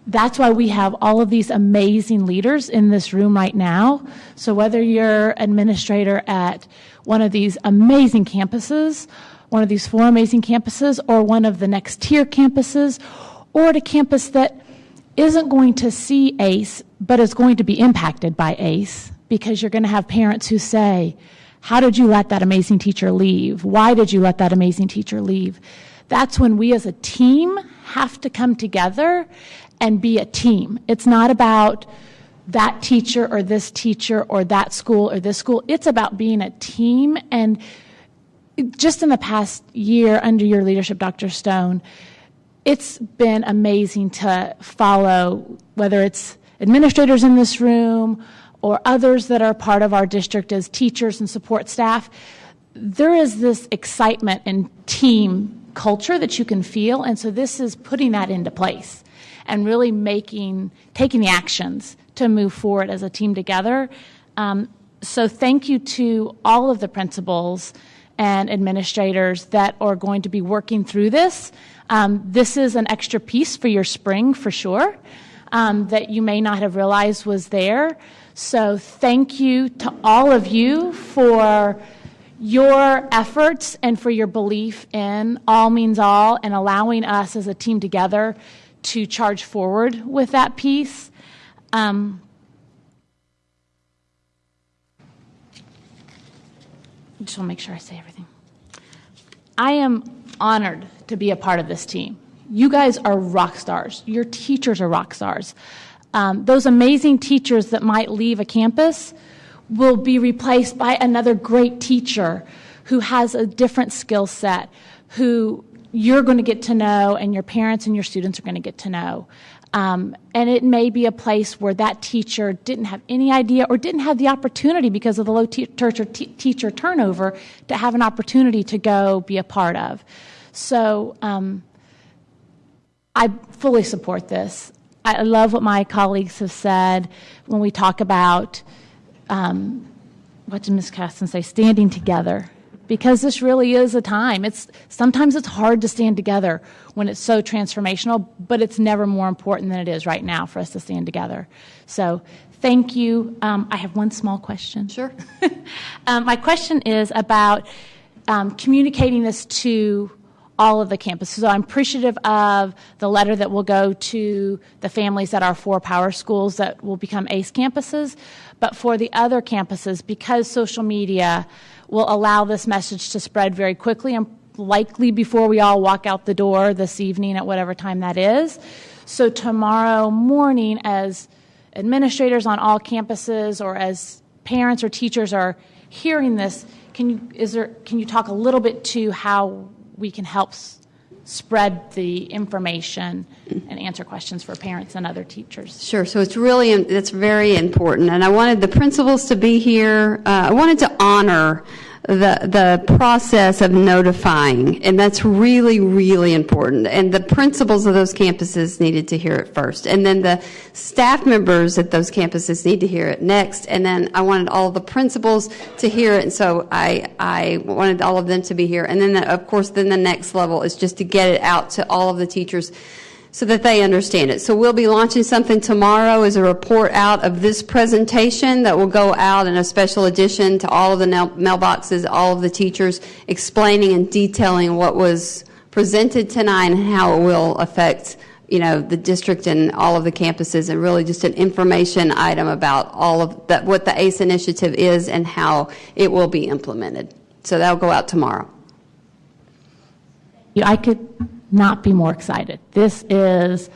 that's why we have all of these amazing leaders in this room right now. So whether you're administrator at one of these amazing campuses, one of these 4 amazing campuses, or one of the next tier campuses, or at a campus that isn't going to see ACE, but is going to be impacted by ACE, because you're going to have parents who say, how did you let that amazing teacher leave? Why did you let that amazing teacher leave? That's when we as a team have to come together and be a team. It's not about that teacher or that school or this school. It's about being a team. And just in the past year under your leadership, Dr. Stone, it's been amazing to follow, whether it's administrators in this room or others that are part of our district as teachers and support staff. There is this excitement and team culture that you can feel, and so this is putting that into place and really taking the actions to move forward as a team together. So thank you to all of the principals and administrators that are going to be working through this. This is an extra piece for your spring, for sure, that you may not have realized was there. So thank you to all of you for your efforts and for your belief in all means all and allowing us as a team together to charge forward with that piece. just want to make sure I say everything. I am honored to be a part of this team. You guys are rock stars. Your teachers are rock stars. Those amazing teachers that might leave a campus will be replaced by another great teacher who has a different skill set, who you're going to get to know, and your parents and your students are going to get to know. And it may be a place where that teacher didn't have any idea or didn't have the opportunity because of the low teacher turnover to have an opportunity to go be a part of. So I fully support this. I love what my colleagues have said when we talk about, what did Ms. Caston say, standing together. Because this really is a time. Sometimes it's hard to stand together when it's so transformational, but it's never more important than it is right now for us to stand together. So thank you. I have one small question.
Sure.
My question is about communicating this to all of the campuses. So I'm appreciative of the letter that will go to the families at our 4 power schools that will become ACE campuses. But for the other campuses, because social media will allow this message to spread very quickly and likely before we all walk out the door this evening at whatever time that is. So tomorrow morning, as administrators on all campuses or as parents or teachers are hearing this, can you talk a little bit to how we can help spread the information and answer questions for parents and other teachers?
Sure. So that's very important. And I wanted the principals to be here. I wanted to honor the process of notifying, and that's really, really important. And the principals of those campuses needed to hear it first. And then the staff members at those campuses need to hear it next. And then I wanted all the principals to hear it, and so I wanted all of them to be here. And then, of course, then the next level is just to get it out to all of the teachers so that they understand it. So we'll be launching something tomorrow as a report out of this presentation that will go out in a special edition to all of the mailboxes, all of the teachers, explaining and detailing what was presented tonight and how it will affect, the district and all of the campuses, and really just an information item about all of that, what the ACE initiative is and how it will be implemented. So that'll go out tomorrow.
I could not be more excited. This is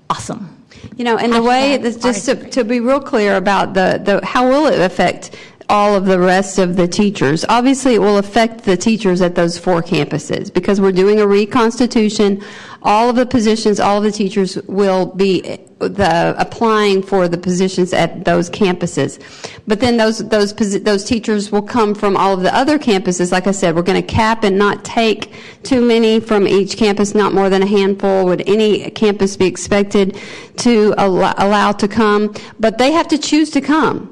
awesome.
And the way, just to be real clear about the how will it affect all of the rest of the teachers? Obviously, it will affect the teachers at those 4 campuses because we're doing a reconstitution. All of the positions, all of the teachers will be applying for the positions at those campuses. But then those teachers will come from all of the other campuses. Like I said, we're going to cap and not take too many from each campus, not more than a handful. Would any campus be expected to allow to come? But they have to choose to come.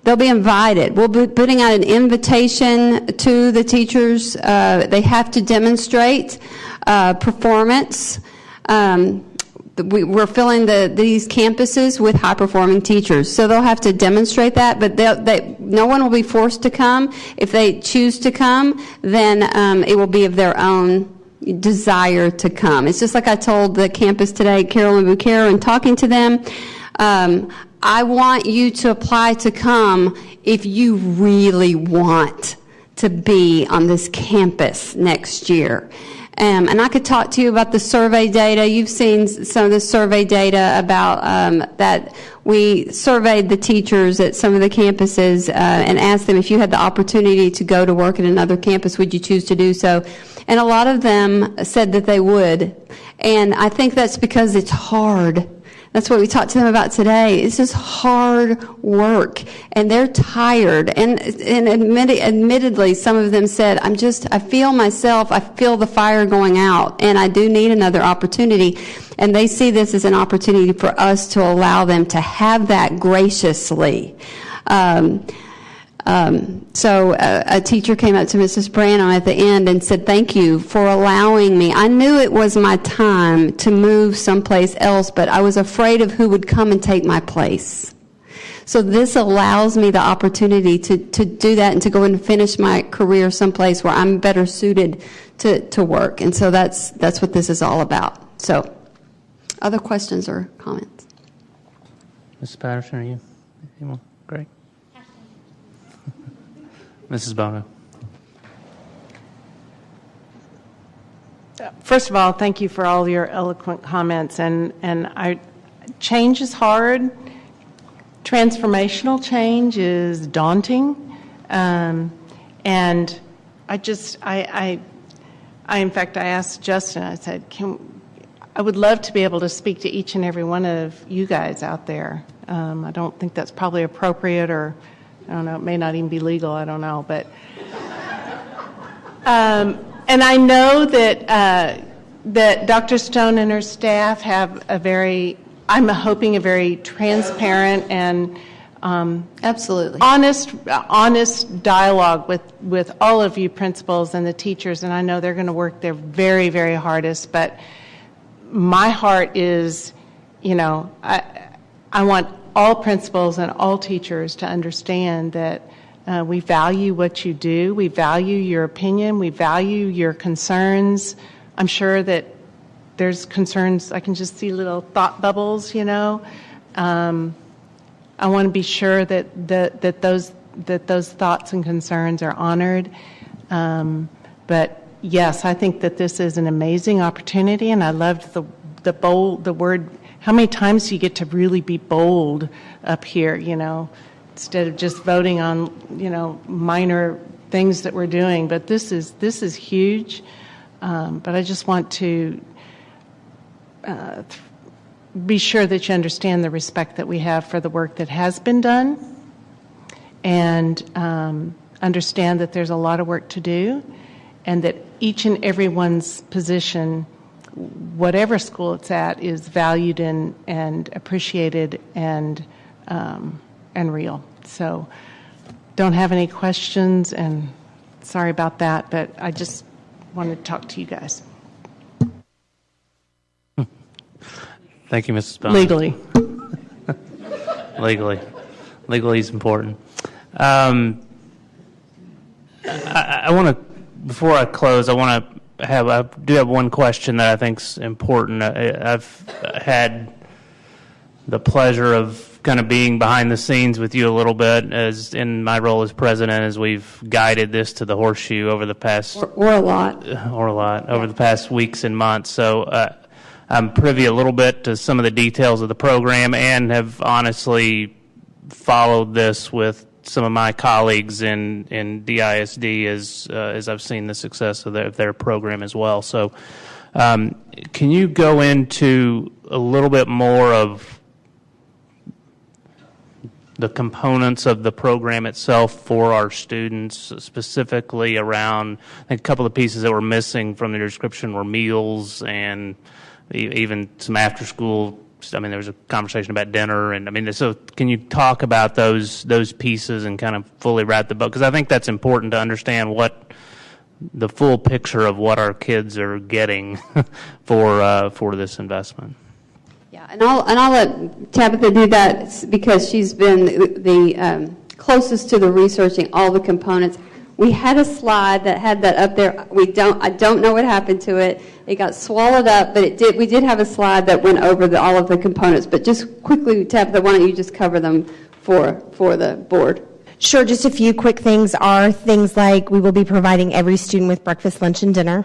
They'll be invited. We'll be putting out an invitation to the teachers. They have to demonstrate performance. We're filling these campuses with high-performing teachers, so they'll have to demonstrate that, but no one will be forced to come. If they choose to come, then it will be of their own desire to come. It's just like I told the campus today, Carolyn Bucaro, and talking to them, I want you to apply to come if you really want to be on this campus next year. And I could talk to you about the survey data. You've seen some of the survey data about that we surveyed the teachers at some of the campuses and asked them if you had the opportunity to go to work at another campus, would you choose to do so? And a lot of them said that they would. And I think that's because it's hard. That's what we talked to them about today. It's just hard work, and they're tired. And admittedly, some of them said, I feel the fire going out, and I do need another opportunity. And they see this as an opportunity for us to allow them to have that graciously. So a teacher came up to Mrs. Branham at the end and said, thank you for allowing me. I knew it was my time to move someplace else, but I was afraid of who would come and take my place. So this allows me the opportunity to do that and to go and finish my career someplace where I'm better suited to work. And so that's what this is all about. So other questions or comments?
Mrs. Patterson, are you? Great. Mrs. Bono.
First of all, thank you for all your eloquent comments. Change is hard. Transformational change is daunting. And in fact, I asked Justin, I said, I would love to be able to speak to each and every one of you guys out there. I don't think that's probably appropriate, or I don't know, it may not even be legal, I don't know. But, and I know that Dr. Stone and her staff have I'm hoping a very transparent and
Absolutely.
honest dialogue with all of you principals and the teachers, and I know they're going to work their very, very hardest, but my heart is, I want all principals and all teachers to understand that we value what you do, we value your opinion, we value your concerns. I'm sure that there's concerns, I can just see little thought bubbles, I want to be sure that those thoughts and concerns are honored. But yes, I think that this is an amazing opportunity, and I loved the word. How many times do you get to really be bold up here? Instead of just voting on minor things that we're doing. But this is huge. But I just want to be sure that you understand the respect that we have for the work that has been done, and understand that there's a lot of work to do, and that each and everyone's position, whatever school it's at, is valued and appreciated and real. So don't have any questions, and sorry about that, but I just wanted to talk to you guys.
Thank you, Mrs. Bowman. Legally is important. I want to, before I close, I do have one question that I think is important. I've had the pleasure of kind of being behind the scenes with you a little bit, as in my role as president, as we've guided this to the horseshoe over the past
or a lot
over the past weeks and months. So I'm privy a little bit to some of the details of the program, and have honestly followed this with some of my colleagues in DISD as I've seen the success of their program as well. So can you go into a little bit more of the components of the program itself for our students, specifically around, I think a couple of pieces that were missing from the description were meals and even some after school. I mean, there was a conversation about dinner, and so can you talk about those pieces and kind of fully wrap the book? Because I think that's important to understand what the full picture of what our kids are getting for this investment.
Yeah, and I'll let Tabitha do that because she's been the closest to the researching all the components. We had a slide that had that up there. I don't know what happened to it. It got swallowed up, but we did have a slide that went over all of the components. But just quickly, Tabitha, why don't you just cover them for the board?
Sure, just a few quick things are things like we will be providing every student with breakfast, lunch, and dinner.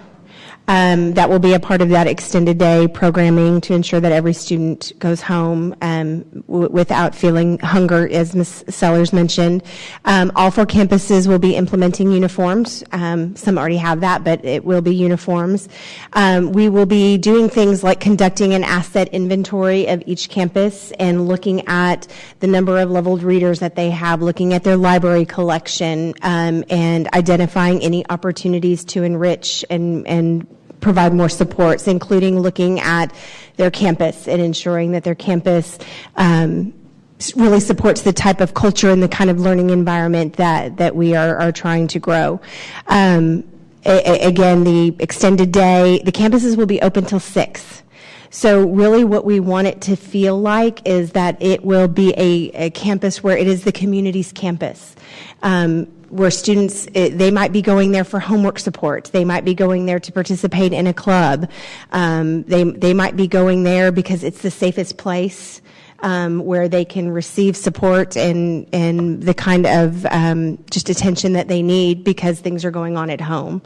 That will be a part of that extended day programming to ensure that every student goes home without feeling hunger, as Ms. Sellers mentioned. All 4 campuses will be implementing uniforms. Some already have that, but it will be uniforms. We will be doing things like conducting an asset inventory of each campus and looking at the number of leveled readers that they have, looking at their library collection, and identifying any opportunities to enrich and provide more supports, including looking at their campus and ensuring that their campus really supports the type of culture and the kind of learning environment that we are trying to grow. Again, the extended day, the campuses will be open till 6. So really what we want it to feel like is that it will be a campus where it is the community's campus. Where students, they might be going there for homework support. They might be going there to participate in a club. They might be going there because it's the safest place where they can receive support and the kind of just attention that they need because things are going on at home.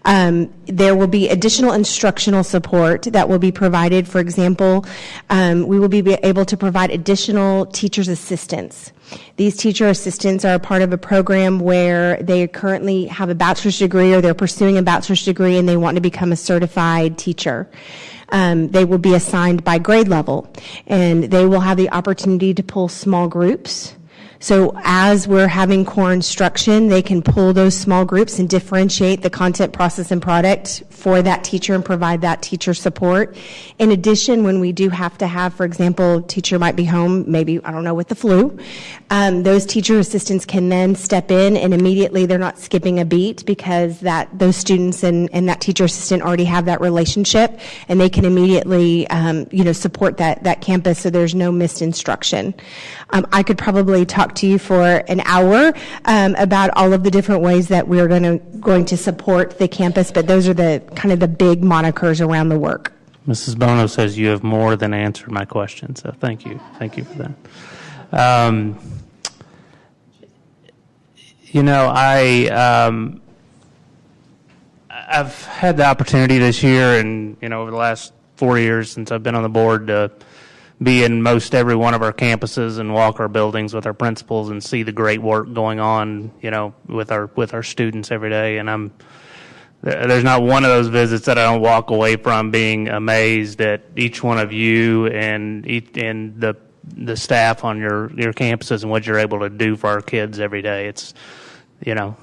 There will be additional instructional support that will be provided. For example, we will be able to provide additional teacher's assistants. These teacher assistants are a part of a program where they currently have a bachelor's degree or they're pursuing a bachelor's degree and they want to become a certified teacher. They will be assigned by grade level, and they will have the opportunity to pull small groups. So as we're having core instruction, they can pull those small groups and differentiate the content, process, and product for that teacher and provide that teacher support. In addition, when we do have to have, for example, teacher might be home, maybe, I don't know, with the flu, those teacher assistants can then step in and immediately they're not skipping a beat because those students and that teacher assistant already have that relationship and they can immediately, support that campus so there's no missed instruction. I could probably talk to you for an hour about all of the different ways that we're going to support the campus, but those are the kind of the big monikers around the work.
Mrs. Bono says you have more than answered my question, so thank you. Thank you for that. I've had the opportunity this year and, over the last 4 years since I've been on the board to be in most every one of our campuses and walk our buildings with our principals and see the great work going on, with our students every day. And there's not one of those visits that I don't walk away from being amazed at each one of you and the staff on your campuses and what you're able to do for our kids every day. It's,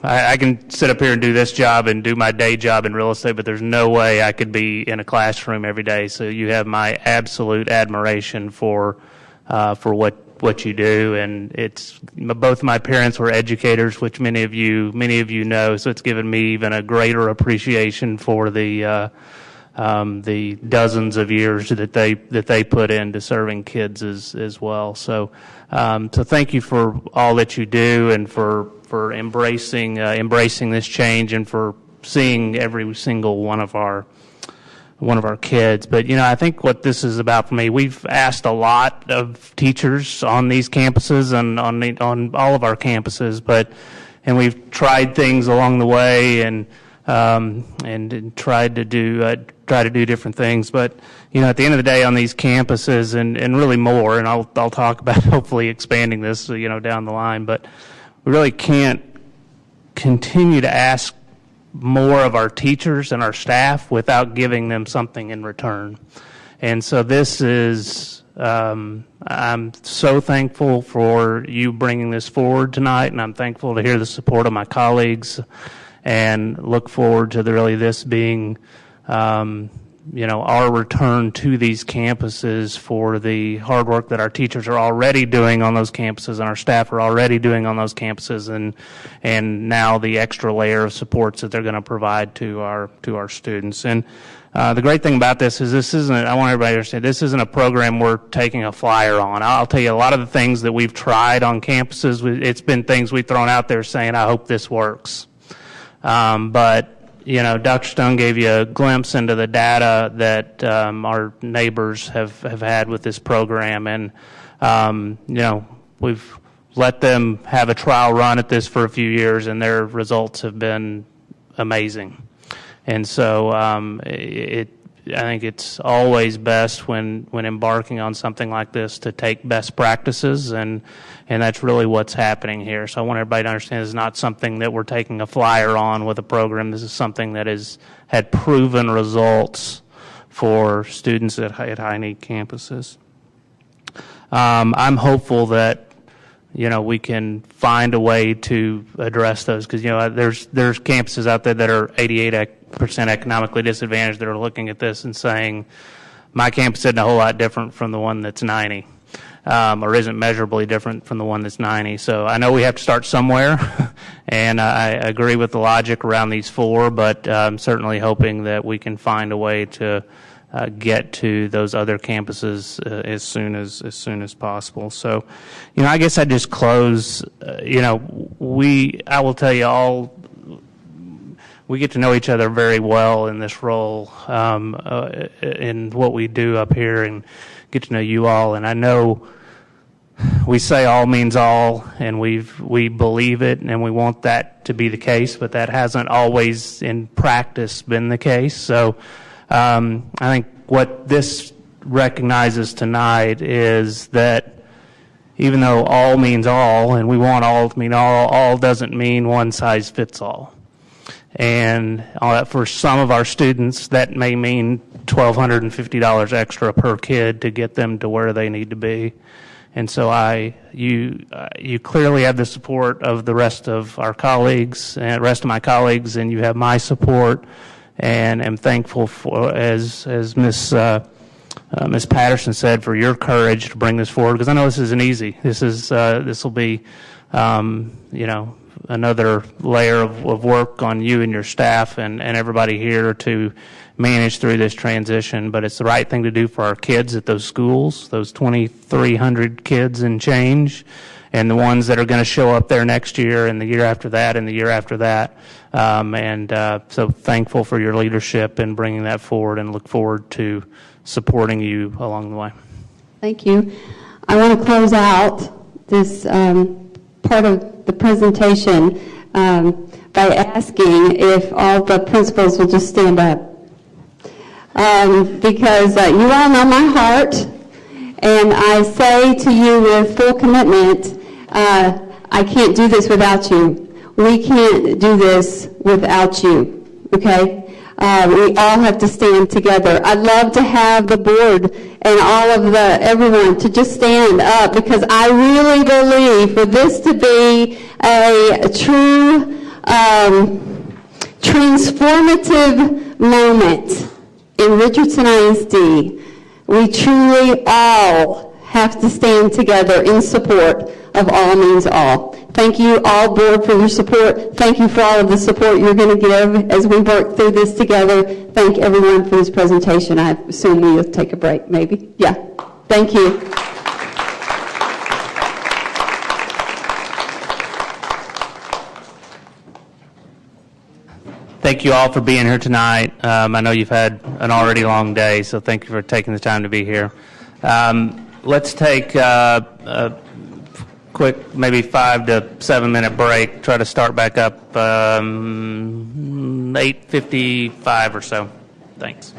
I can sit up here and do this job and do my day job in real estate, but there's no way I could be in a classroom every day. So you have my absolute admiration for what you do, and it's both my parents were educators, which many of you know. So it's given me even a greater appreciation for the dozens of years that they put into serving kids as well. So thank you for all that you do and for embracing this change and for seeing every single one of our kids. But I think what this is about for me, we've asked a lot of teachers on these campuses and on all of our campuses, and we've tried things along the way and tried to do different things. But at the end of the day, on these campuses and really more, and I'll talk about hopefully expanding this down the line, but we really can't continue to ask more of our teachers and our staff without giving them something in return. And so this is, I'm so thankful for you bringing this forward tonight, and I'm thankful to hear the support of my colleagues and look forward to this being our return to these campuses for the hard work that our teachers are already doing on those campuses and our staff are already doing on those campuses, and now the extra layer of supports that they're going to provide to our students. And the great thing about this is I want everybody to understand, this isn't a program we're taking a flyer on. I'll tell you, a lot of the things that we've tried on campuses, it's been things we've thrown out there saying, I hope this works. But Dr. Stone gave you a glimpse into the data that our neighbors have had with this program, and we've let them have a trial run at this for a few years, and their results have been amazing. And so I think it's always best when embarking on something like this to take best practices, and that's really what's happening here. So I want everybody to understand this is not something that we're taking a flyer on with a program. This is something that has had proven results for students at high-need campuses. I'm hopeful that we can find a way to address those, because there's campuses out there that are 88% economically disadvantaged that are looking at this and saying, my campus isn't a whole lot different from the one that's 90, or isn't measurably different from the one that's 90. So I know we have to start somewhere, and I agree with the logic around these four, but I'm certainly hoping that we can find a way to get to those other campuses as soon as possible. So, I guess I'd just close. I will tell you all, we get to know each other very well in this role, in what we do up here, and get to know you all. And I know we say all means all, and we believe it, and we want that to be the case, but that hasn't always in practice been the case. So I think what this recognizes tonight is that even though all means all, and we want all to mean all doesn't mean one size fits all. And for some of our students, that may mean $1,250 extra per kid to get them to where they need to be. And so you clearly have the support of the rest of our colleagues and rest of my colleagues, and you have my support. And am thankful for, as Miss Patterson said, for your courage to bring this forward, because I know this isn't easy. This will be, another layer of work on you and your staff and everybody here to manage through this transition. But it's the right thing to do for our kids at those schools, those 2,300 kids and change, and the ones that are going to show up there next year and the year after that and the year after that. So thankful for your leadership in bringing that forward, and look forward to supporting you along the way.
Thank you. I want to close out this part of the presentation by asking if all the principals will just stand up. Because you all know my heart, and I say to you with full commitment, I can't do this without you. We can't do this without you, okay? We all have to stand together. I'd love to have the board and all of everyone to just stand up, because I really believe for this to be a true transformative moment in Richardson ISD, we truly all have to stand together in support of all means all. Thank you all, board, for your support. Thank you for all of the support you're going to give as we work through this together. Thank everyone for this presentation. I assume we'll take a break, maybe. Yeah. Thank you.
Thank you all for being here tonight. I know you've had an already long day, so thank you for taking the time to be here. Let's take a quick, maybe 5 to 7 minute break. Try to start back up 8:55 or so. Thanks.